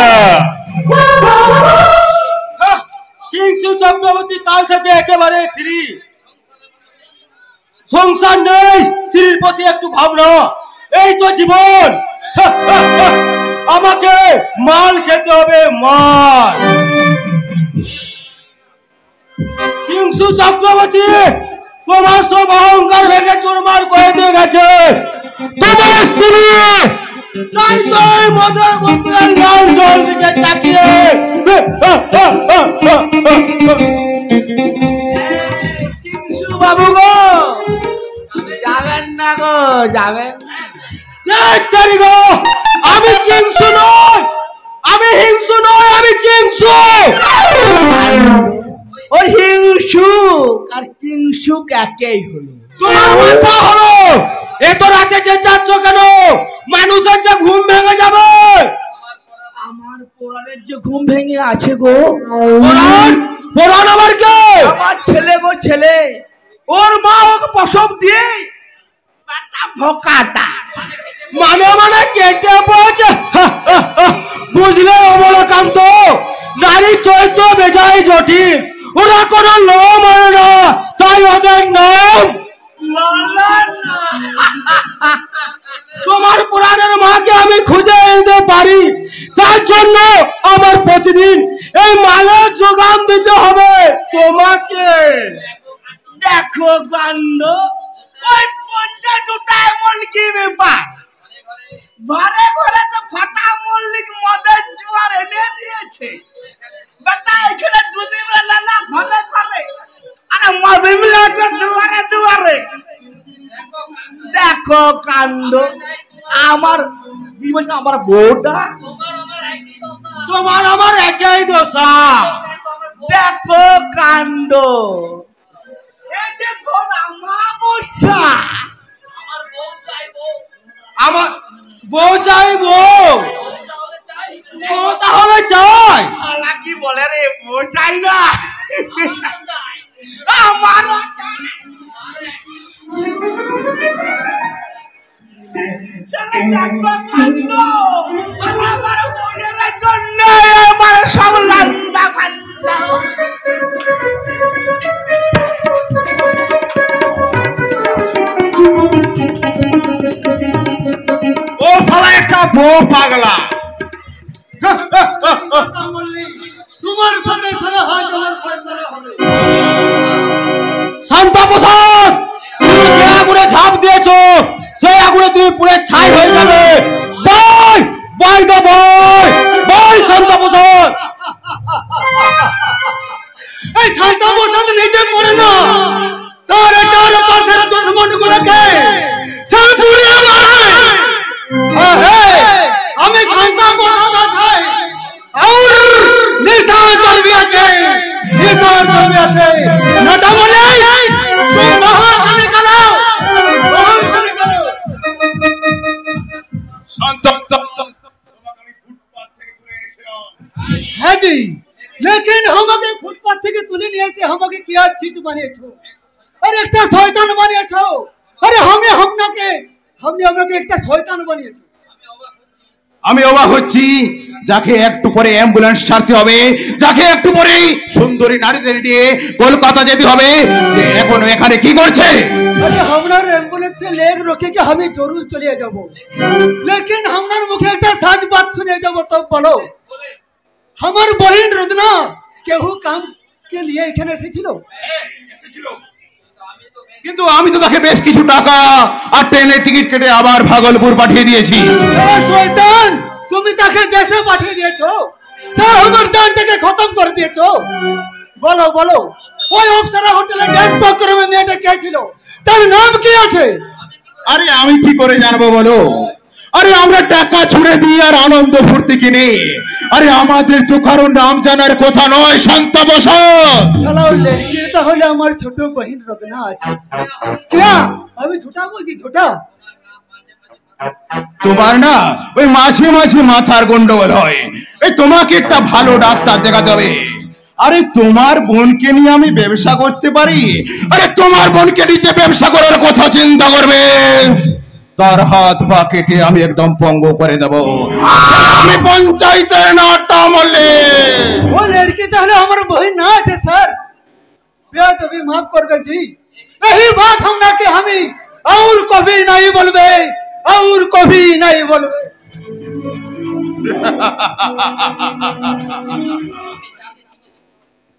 কিংসুক চক্রবর্তী কাল থেকে একেবারে ফ্রি, সংসার নেই, স্ত্রীর প্রতি একটু ভাবনা, এই তো জীবন। আমাকে মাল খেতে হবে, মাল। কিংসুক চক্রবর্তী তোমার সব অহংকার ভেঙে চুরমার করে দিয়ে গেছে তোমার স্ত্রী, তাই তো এই মদের বোতলের লাল জল দিকে তাকিয়ে। কিংসু বাবু গো, যাবেন না গো, যাবেন না। গো আমি কিংসু নয়, আমি হিংসু নয়, আমি কিংসু। ওর হিংসুক আর কিংসুক একই হলো। তোমার মাথা হলো, এত রাতে চেঁচাচ্ছ কেন? মানুষের যে ঘুম ভেঙে যাবে। আমার পোড়ানের যে ঘুম ভেঙে আছে গো। পোড়ান? পোড়ান আমার কে? আমার ছেলে গো, ছেলে। ওর মা ওকে প্রসব দিয়ে ভোকাটা মানে কেটে পড়েছে। বুঝলে অবলকান্ত, নারী চরিত্র বেজায় জটিল, ওরা কোনো লো মানে না, তাই ওদের নাম। তোমার পুরাণের মাকে আমি খুঁজে এনে পারি, তার জন্য আমার প্রতিদিন এই মালের যোগান দিতে হবে তোমাকে। দেখো কাণ্ড, ওই 50টা এমন কি ব্যাপার, ঘরে ঘরে তো ফাটা মল্লিক মদের জোয়ার এনে দিয়েছে। বেটা এখানে দুদিন বেলা না ঘরে ঘরে, আরে মদে মিলাকে দুয়ারে দুয়ারে। দেখো কাণ্ড, আমার কি বলছে, আমার বউটা তোমার আমার একই দশা। দেখো কাণ্ড, এই যে আমার দেখবো কাণ্ড, আর আমার বোনের জন্য আমার সব লান্দা ফান্দা। ও শালা একটা বউ পাগলা। তোমার সাথে সারা হয় আমার ফয়সালা হবে। শান্তা প্রসাদ, তুমি যে আগুনে ঝাঁপ দিয়েছো সেই আগুনে তুমি পুড়ে ছাই হয়ে যাবে। বয় বয় তো বয় বয় শান্তা প্রসাদ। এই শান্তা প্রসাদ নিজে মরে না, তার চার পাশের দুশ্মন গুলোকে সব পুড়িয়ে মারে। আমি শান্তা প্রসাদ আছে আর নিশান চলবি আছে, নিশান চলবি আছে। নটা বলে তুই বাহার খানে চালাও, বাহার খানে চালাও। শান্ত, তোমাকে আমি ফুটপাত থেকে তুলে এনেছিলাম। হ্যাঁ জি, लेकिन আমাকে ফুটপাত থেকে তুলে নিয়ে এসে আমাকে কি চীজ বানিয়েছো? আরে একটা শয়তান বানিয়েছো। আরে আমাকে একটা শয়তান বানিয়েছো। আমি অবাক হচ্ছি, যাকে একটু পরে অ্যাম্বুলেন্স ছাড়তে হবে, যাকে একটু পরে সুন্দরী নারীদের নিয়ে কলকাতা যেতে হবে, যে এখনো এখানে কি করছে? अरे हमारा एम्बुलेंस से लेग रोके के हमें जरूर चले जाबो, लेकिन हमारा मुखे एक सच बात सुने जाबो तो बोलो। हमार बहिन रत्ना केहू काम के लिए এখানে এসেছিল। কিন্তু আমি তো তাকে বেশ কিছু টাকা আর ট্রেনের টিকিট কেটে আবার ভাগলপুর পাঠিয়ে দিয়েছি। শয়তান, তুমি তাকে দেশে পাঠিয়ে দিয়েছো, সে আমার জানটাকে খতম করে দিয়েছো। বলো বলো, ওই অপসরা হোটেলে ড্যান্স প্রোগ্রামে মেয়েটা কে ছিল, তার নাম কি আছে? আরে আমি কি করে জানবো বলো? আরে আমরা টাকা ছুড়ে দিই আর আনন্দ ফুর্তি কিনি। আরে আমাদের তো কারো নাম জানার কথা নয়। শান্ত বসো। শালা লড়কি তাহলে আমার ছোট বহিন রত্না আছে। क्या আমি ঝুটা বলছি? ঝুটা? তোমার না ওই মাঝে মাঝে মাথার গন্ডগোল হয়। এই তোমাকে একটা ভালো ডাক্তার দেখাতে হবে। আরে তোমার বোনকে নিয়ে আমি ব্যবসা করতে পারি? আরে তোমার বোনকে নিয়ে ব্যবসা করার কথা চিন্তা করবে, তার হাত পা কেটে আমি একদম পঙ্গু করে দেবো। আমি পঞ্চায়েতের নাটা বললে वो लड़की তাহলে আমার বহিন না আছে স্যার। बेअदबी माफ करबे जी, यही बात हम ना कि हमी और कभी नहीं बोलबे, और कभी नहीं बोलबे।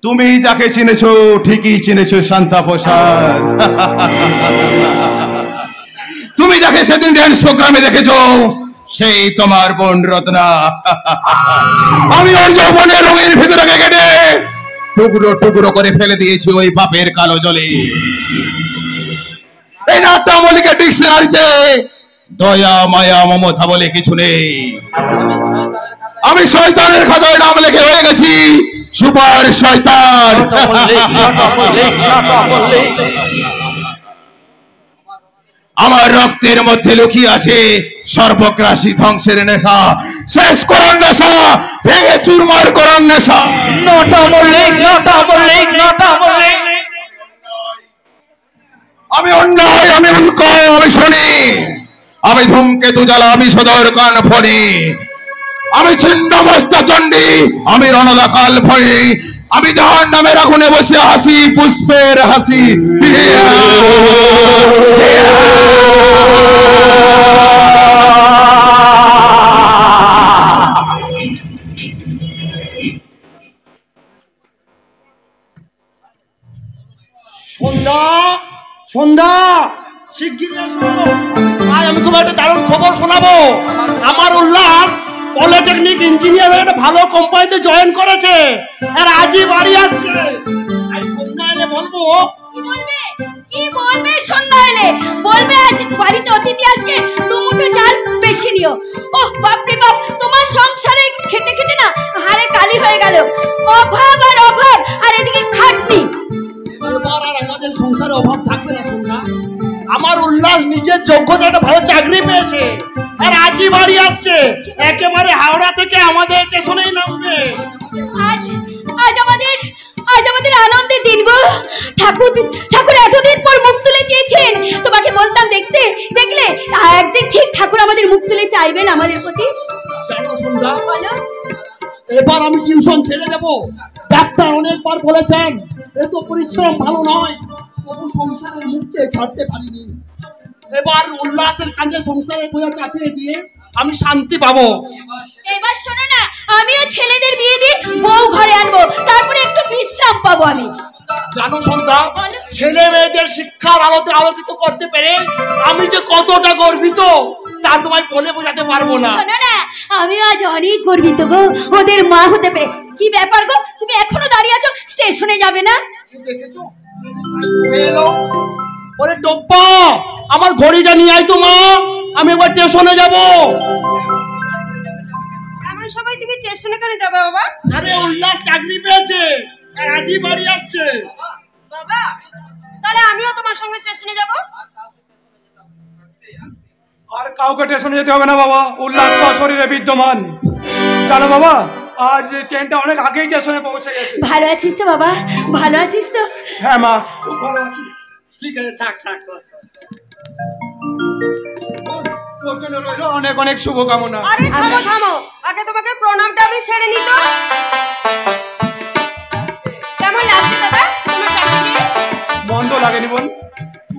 তুমি যাকে চিনেছো ঠিকই চিনেছো শান্তা প্রসাদ। তুমি যাকে সেদিন ড্যান্স প্রোগ্রামে দেখেছো সেই তোমার বোন রত্না। আমি ওর যৌবনের রঙের ভিতরে কেটে টুকরো টুকরো করে ফেলে দিয়েছি ওই পাপের কালো জলে। এই নাট্যমলিকে ডিকশনারিতে দয়া মায়া মমতা বলে কিছু নেই। আমি শয়তানের খাতায় নাম লিখে হয়ে গেছি সুপার শয়তান। আমার রক্তের মধ্যে লুকিয়ে আছে সর্বগ্রাসী ধ্বংসের নেশা, শেষ করার নেশা, ভেঙে চুরমার করার নেশা। আমি অন্যায়, আমি উল্কায়, আমি শুনি, আমি ধূমকেতু জ্বালা, আমি সদর কান ফণি, আমি ছিন্নমস্তা চণ্ডী, আমি রণদাকাল ভয়ে, আমি জাহান নামের আগুনে বসে হাসি পুষ্পের হাসি। সন্ধ্যা সন্ধ্যা শিগগিরই এসো। আজ আমি তোমার একটা দারুণ খবর শোনাবো। আমার উল্লাস পলিটেকনিক ইঞ্জিনিয়ার হয়ে একটা ভালো কোম্পানিতে জয়েন করেছে, আর আজই বাড়ি আসছে। আজ সন্ধ্যা এলে বলবো। কি বলবে সন্ধ্যা এলে? বলবে আজ বাড়িতে অতিথি আসছে, দুমুঠো চাল বেশি নিও। ওহ বাপরে বাপ, তোমার সংসারে খেটে খেটে না হাড়ে কালি হয়ে গেল। অভাব আর অভাব, আর এদিকে খাটনি। এবার আর আমাদের সংসারে অভাব থাকবে না সন্ধ্যা। আমার উল্লাস নিজের যোগ্যতা একটা ভালো চাকরি পেয়েছে, আর আজই বাড়ি আসছে। একেবারে হাওড়া থেকে আমাদের স্টেশনেই নামবে। আজ আমাদের আনন্দের দিন গো। ঠাকুর এতদিন পর মুখ তুলে চেয়েছেন, তোমাকে বলতাম দেখলে একদিন ঠিক ঠাকুর আমাদের মুখ তুলে চাইবেন আমাদের প্রতি? জানো সন্ধ্যা, বলো। এবার আমি টিউশন ছেড়ে দেব। ডাক্তার অনেকবার বলেছেন এত পরিশ্রম ভালো নয়, তবু সংসারের মুখ চেয়ে ছাড়তে পারিনি। এবার উল্লাসের কাজে সংসারের বোঝা চাপিয়ে দিয়ে আমি শান্তি পাবো। এবার শোনো না, আমিও ছেলেদের বিয়ে দিয়ে বউ ঘরে আনবো, তারপরে একটু বিশ্রাম পাবো আমি। জানো সন্ধ্যা, ছেলে মেয়েদের শিক্ষার আলোতে আলোকিত করতে পেরে আমি যে কতটা গর্বিত তা তোমায় বলে বোঝাতে পারবো না। শোনো না, আমি আজ অনেক গর্বিত গো ওদের মা হতে পেরে। কি ব্যাপার গো, তুমি এখনো দাঁড়িয়ে আছো, স্টেশনে যাবে না? দেখেছো এলো ওরে টপ্পা, আমার ঘড়িটা নিয়ে আয় তো মা, আমি একবার স্টেশনে যাব। এমন সময় তুমি স্টেশনে কেন যাবে বাবা? আরে উল্লাস চাকরি পেয়েছে আর আজই বাড়ি আসছে। বাবা, তাহলে আমিও তোমার সঙ্গে স্টেশনে যাব। আর কাউকে স্টেশনে যেতে হবে না বাবা, উল্লাস সশরীরে বিদ্যমান। জানো বাবা, আজ ট্রেনটা অনেক আগেই স্টেশনে পৌঁছে গেছে। ভালো আছিস তো বাবা? ভালো আছিস তো? হ্যাঁ মা, খুব ভালো আছি। ঠিক আছে, থাক থাক থাক। তোর জন্য রইলো অনেক অনেক শুভকামনা। আরে থামো থামো, আগে তোমাকে প্রণামটা আমি সেরে নিই তো। কেমন লাগছে দাদা তোমার চাকরি? মন্দ লাগেনি বোন,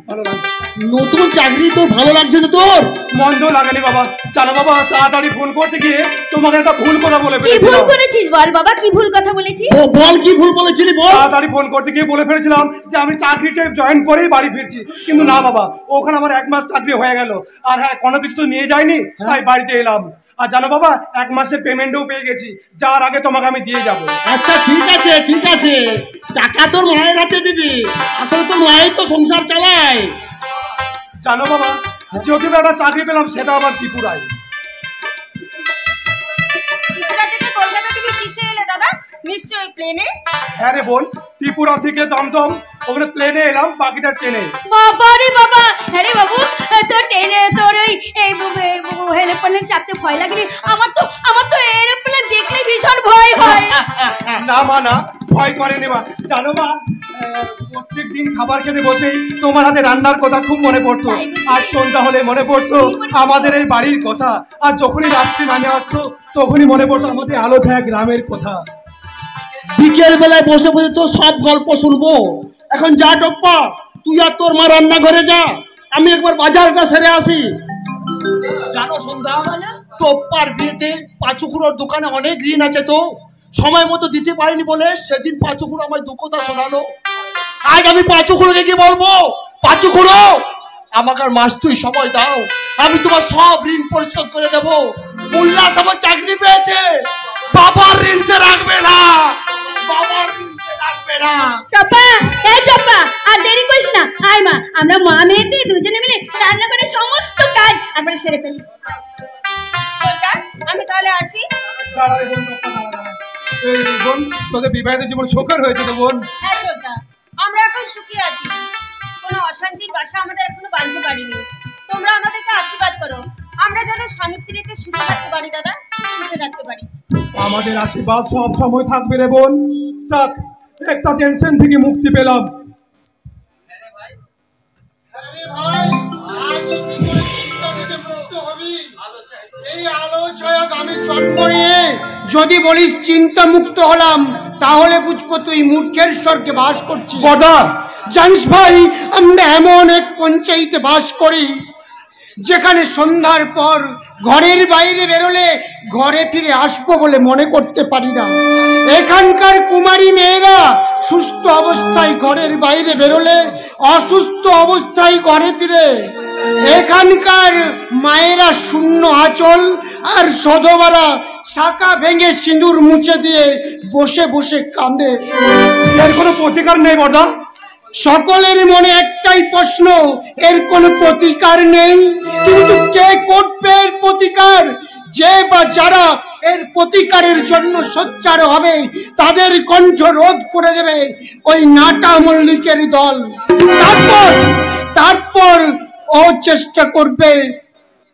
ভালো লাগছে। নতুন চাকরি তো ভালো লাগছে তো তোর? মন্দ লাগেনি বাবা। জানো বাবা, তাড়াতাড়ি ফোন করতে গিয়ে তোমাকে একটা ভুল কথা বলে কি ভুল ফেলেছিলাম। করেছিস বল বাবা, কি ভুল কথা বলেছিস? বল কি ভুল বলেছিলি বল। তাড়াতাড়ি ফোন করতে গিয়ে বলে ফেলেছিলাম যে আমি চাকরিতে জয়েন করেই বাড়ি ফিরছি, কিন্তু না বাবা, ওখানে আমার 1 মাস চাকরি হয়ে গেল। আর হ্যাঁ, কোনো কিছু তো নিয়ে যায়নি, তাই বাড়িতে এলাম। আর জানো বাবা, 1 মাসের পেমেন্টও পেয়ে গেছি, যার আগে তোমাকে আমি দিয়ে যাব। আচ্ছা ঠিক আছে ঠিক আছে, টাকা তোর মায়ের হাতে দিবি, আসলে তোর মায়ের তো সংসার চালায়। জানো বাবা, যদি একটা চাকরি পেলাম সেটা আবার ত্রিপুরায়। ত্রিপুরা থেকে কলকাতা তুমি কিসে এলে দাদা? নিশ্চয়ই প্লেনে? হ্যাঁ রে বোন, ত্রিপুরা থেকে দমদম, ওখানে প্লেনে এলাম, বাকিটা ট্রেনে। বাবা রে বাবা, আরে বাবু তোর ট্রেনে তোর ওই এরোপ্লেনে চাপতে ভয় লাগেনি? আমার তো এরোপ্লেন দেখলে ভীষণ ভয় হয়। না মা না, ভয় করেনি মা। জানো মা, প্রত্যেক দিন খাবার খেতে বসেই তোমার হাতে রান্নার কথা খুব মনে পড়তো। আর সন্ধ্যা হলে মনে পড়তো আমাদের এই বাড়ির কথা। আর যখনই রাত্রি নামে আসতো তখনই মনে পড়তো আমাদের আলো ছায়া গ্রামের কথা। বিকেল বেলায় বসে বসে তো সব গল্প শুনবো। এখন যা টপ্পা, তুই আর তোর মা রান্নাঘরে যা, আমি একবার বাজারটা সেরে আসি। জানো সন্ধ্যা, টপ্পার বিয়েতে পাঁচুকুড়োর দোকানে অনেক ঋণ আছে, তো সময় মতো দিতে পারিনি বলে সেদিন পাঁচুকুড়ো আমায় দুঃখতা শোনালো। আজ আমি পাঁচুকুড়োকে কি বলবো? পাঁচুকুড়ো, আমাকে আর মাস তুই সময় দাও, আমি তোমার সব ঋণ পরিশোধ করে দেবো। উল্লাস আমার চাকরি পেয়েছে, বাবার ঋণ সে রাখবে না, বাবার ঋণ সে রাখবে না। টপ্পা, এই টপ্পা, আর দেরি করিস না, আয় মা, আমরা মা মেয়েতে দুজনে মিলে রান্না করে সমস্ত কাজ একবারে সেরে ফেলি। আমি তাহলে আসি। এই বোন, তোদের বিবাহিত জীবন সুখের হয়েছে তো বোন? হ্যাঁ ছোটদা, আমরা এখন সুখী আছি, কোনো অশান্তির বাসা আমাদের এখনো বাঁধতে পারিনি। তোমরা আমাদেরকে আশীর্বাদ করো, আমরা যেন স্বামী স্ত্রীতে সুখে থাকতে পারি দাদা, সুখে থাকতে পারি। আমাদের আশীর্বাদ সব সময় থাকবে রে বোন। যাক, একটা টেনশন থেকে মুক্তি পেলাম। আরে ভাই, আজ কি করে চিন্তা থেকে মুক্ত হবি? এই আলো ছায়া আমি জন্ম নিয়ে যদি বলিস চিন্তা মুক্ত হলাম, তাহলে বুঝবো তুই মূর্খের স্বর্গে বাস করছিস। কটা জানিস ভাই, আমরা এমন এক পঞ্চায়েতে বাস করি যেখানে সন্ধ্যার পর ঘরের বাইরে বেরোলে ঘরে ফিরে আসবো বলে মনে করতে পারি না। এখানকার কুমারী মেয়েরা সুস্থ অবস্থায় ঘরের বাইরে বেরোলে অসুস্থ অবস্থায় ঘরে ফিরে। এখানকার মায়েরা শূন্য আঁচল আর সধবারা শাখা ভেঙে সিঁদুর মুছে দিয়ে বসে বসে কাঁদে। এর কোনো প্রতিকার নেই বড়দা? সকলের মনে একটাই প্রশ্ন, এর কোনো প্রতিকার নেই, কিন্তু কে করবে এর প্রতিকার? যে বা যারা এর প্রতিকারের জন্য সোচ্চার হবে তাদের কণ্ঠ রোধ করে দেবে ওই নাটা মল্লিকের দল। তারপর ও চেষ্টা করবে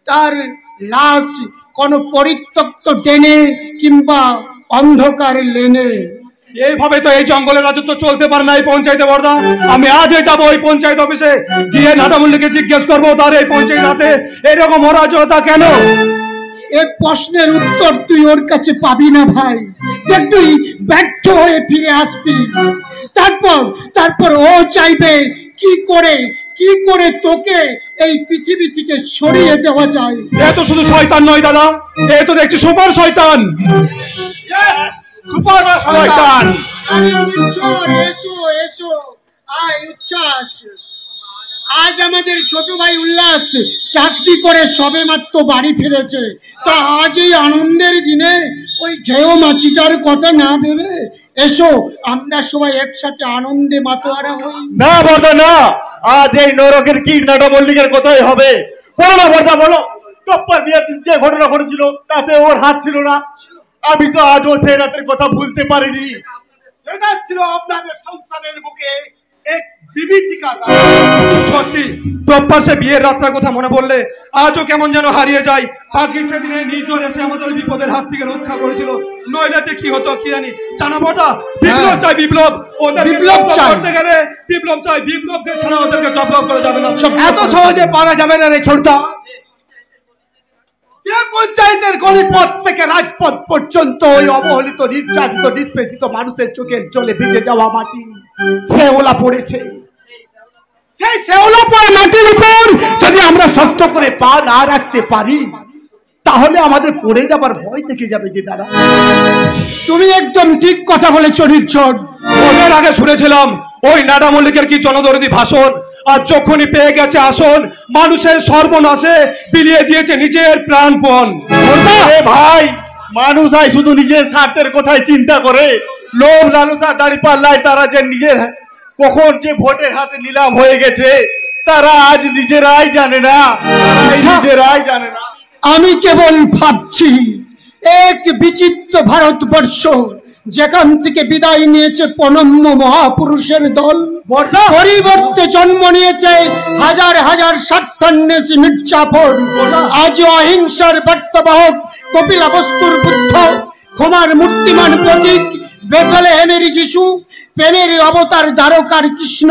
তার লাশ কোনো পরিত্যক্ত ডেনে কিংবা অন্ধকার লেনে। এইভাবে তো এই জঙ্গলের রাজত্ব চলতে পারে না এই পঞ্চায়েতে বর্দা। আমি আজই যাবো ওই পঞ্চায়েত অফিসে, গিয়ে নাটামুল্লিকে জিজ্ঞেস করবো তার এই পঞ্চায়েত হাতে এরকম অরাজকতা কেন। এ প্রশ্নের উত্তর তুই ওর কাছে পাবি না ভাই, দেখবি ব্যর্থ হয়ে ফিরে আসবি। তারপর ও চাইবে কি করে তোকে এই পৃথিবী থেকে সরিয়ে দেওয়া যায়। এ তো শুধু শয়তান নয় দাদা, এ তো দেখছি সুপার শয়তান। সুপার শয়তান। এসো আয় উচ্ছ্বাস। আজ আমাদের ছোট ভাই উল্লাস চাকরি করে সবে মাত্র বাড়ি ফিরেছে। তা আজ এই আনন্দের দিনে ওই ঘেয় মাছিটার কথা না ভেবে এসো আমরা সবাই একসাথে আনন্দে মাতোয়ারা হই। না বর্দা না, আজ এই নরকের কি নাটামল্লিকের কথাই হবে। বলো না বর্দা বলো, টপ্পার বিয়েতে যে ঘটনা ঘটেছিল তাতে ওর হাত ছিল না? আমি তো আজও সেই রাতের কথা ভুলতে পারিনি। সেটা ছিল আপনাদের সংসারের বুকে এক বিভীষিকা। সত্যি টপ্পার সে বিয়ের রাত্রার কথা মনে পড়লে আজও কেমন যেন হারিয়ে যায়। বাকি সেদিনে নিজর এসে আমাদের বিপদের হাত থেকে রক্ষা করেছিল, নইলে যে কি হতো কি জানি। জানো বটা, বিপ্লব চাই বিপ্লব। ওদের বিপ্লব করতে গেলে বিপ্লব চাই, বিপ্লবকে ছাড়া ওদেরকে জব্দ করা যাবে না। এত সহজে পারা যাবে না রে ছোটদা। যে পঞ্চায়েতের গলিপথ থেকে রাজপথ পর্যন্ত ওই অবহেলিত নির্যাতিত নিষ্পেষিত মানুষের চোখের জলে ভিজে যাওয়া মাটি শেওলা পড়েছে। সেই শেওলা পড়া মাটির উপর যদি আমরা শক্ত করে পা না রাখতে পারি তাহলে আমাদের পড়ে যাবার ভয় থেকে যাবে যে দাদা। তুমি একদম ঠিক কথা বলেছো নির্ঝর। ওদের আগে শুনেছিলাম ওই নাডা মল্লিকের কি জনদরদি ভাষণ, আর যখনই পেয়ে গেছে আসন মানুষের সর্বনাশে বিলিয়ে দিয়েছে নিজের প্রাণপণ। ভাই মানুষ আয় শুধু নিজের স্বার্থের কথাই চিন্তা করে, লোভ লালসা দাঁড়িপাল্লায় তারা যে নিজের কখন যে ভোটের হাতে নিলাম হয়ে গেছে তারা আজ নিজেরাই জানে না। আমি কেবল ভাবছি এক বিচিত্র ভারতবর্ষ যেখান থেকে বিদায় নিয়েছে প্রণম্য মহাপুরুষের দল, পরিবর্তে জন্ম নিয়েছে হাজার হাজার স্বার্থান্বেষী মির্জাফর। আজ অহিংসার বার্তাবাহক কপিলা বস্তুর বুদ্ধ, ক্ষমার মূর্তিমান প্রতীক বেথলেহেমের যিশু, প্রেমের অবতার দ্বারকার কৃষ্ণ,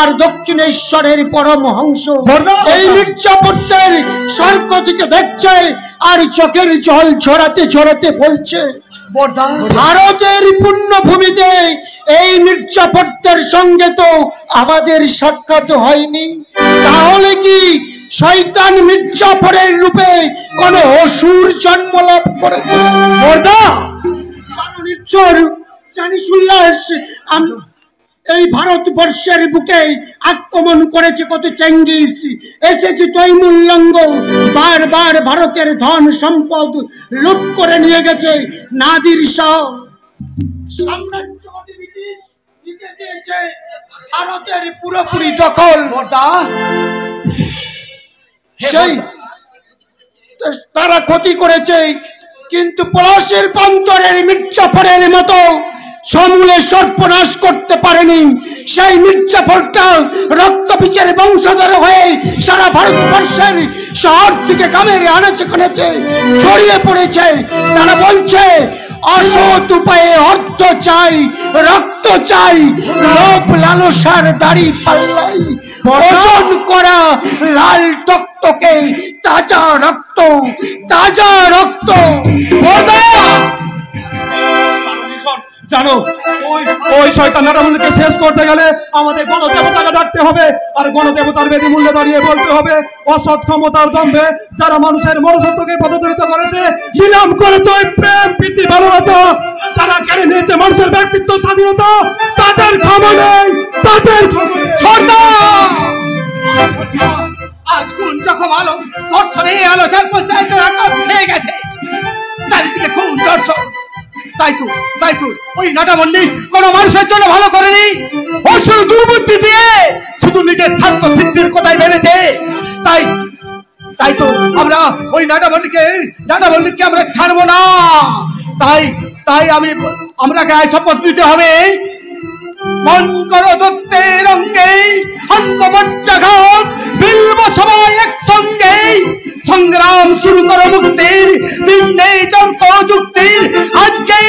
আর দক্ষিণেশ্বরের পরমহংস এই মির্জাফরদের স্বর্গ থেকে দেখছে আর চোখের জল ঝরাতে বলছে, ভারতের পুণ্যভূমিতে এই মির্জাফরদের সঙ্গে তো আমাদের সাক্ষাৎ হয়নি, তাহলে কি শয়তান মির্জাফরের রূপে কোন অসুর জন্ম লাভ করেছে? জানিস উল্লাস, এই ভারতবর্ষের বুকে আক্রমণ করেছে কত চেঙ্গিস, এসেছে তৈমুল্লঙ্গ, বারবার ভারতের ধন সম্পদ লুট করে নিয়ে গেছে। নাদির শাহ সাম্রাজ্যবাদী ব্রিটিশ নিতে দিয়েছে ভারতের পুরোপুরি দখল। সেই তারা ক্ষতি করেছে, কিন্তু পলাশের প্রান্তরের মির্জাফরের মতো সমূলে সর্বনাশ করতে পারেনি। সেই মির্জাফরটা রক্তবীজের বংশধর হয়ে সারা ভারতবর্ষের শহর থেকে গ্রামের আনাচে কানাচে ছড়িয়ে পড়েছে। তারা বলছে অসৎ উপায়ে অর্থ চাই, রক্ত চাই, লোভ লালসার দাড়ি পাল্লাই ওজন করা লাল টকটকে তাজা রক্ত, তাজা রক্ত। জানো ওই শয়তান নাটামুল্লিকে শেষ করতে গেলে আমাদের গণদেবতাকে ডাকতে হবে, আর গণদেবতার বেদি মূল্যে দাঁড়িয়ে বলতে হবে অসৎ ক্ষমতার দম্ভে যারা মানুষের মনুষ্যত্বকে পদদলিত করেছে, নিলাম করেছে ওই প্রেম প্রীতি ভালোবাসা, যারা কেড়ে নিয়েছে মানুষের ব্যক্তিত্ব স্বাধীনতা, তাদের ক্ষমা নেই, তাদের আজ কোন যখন আলো দর্শনে আলো পঞ্চায়েতের আকাশ ছেয়ে গেছে, চারিদিকে খুন দর্শন। তাই তো ওই নাটা মল্লিক কোন মানুষের জন্য ভালো করেনি, ও শুধু দুর্বুদ্ধি দিয়ে শুধু নিজের স্বার্থ সিদ্ধির কথাই ভেবেছে। তাই তো আমরা ওই নাটা মল্লিককে আমরা ছাড়বো না। তাই আমরা গায়ে শপথ নিতে হবে, মন করো দত্তের অঙ্গে হন্তবজ্জাঘাত বিলব সবাই একসঙ্গে, সংগ্রাম শুরু করো মুক্তির, দিন নেই তর্ক যুক্তির, আজকে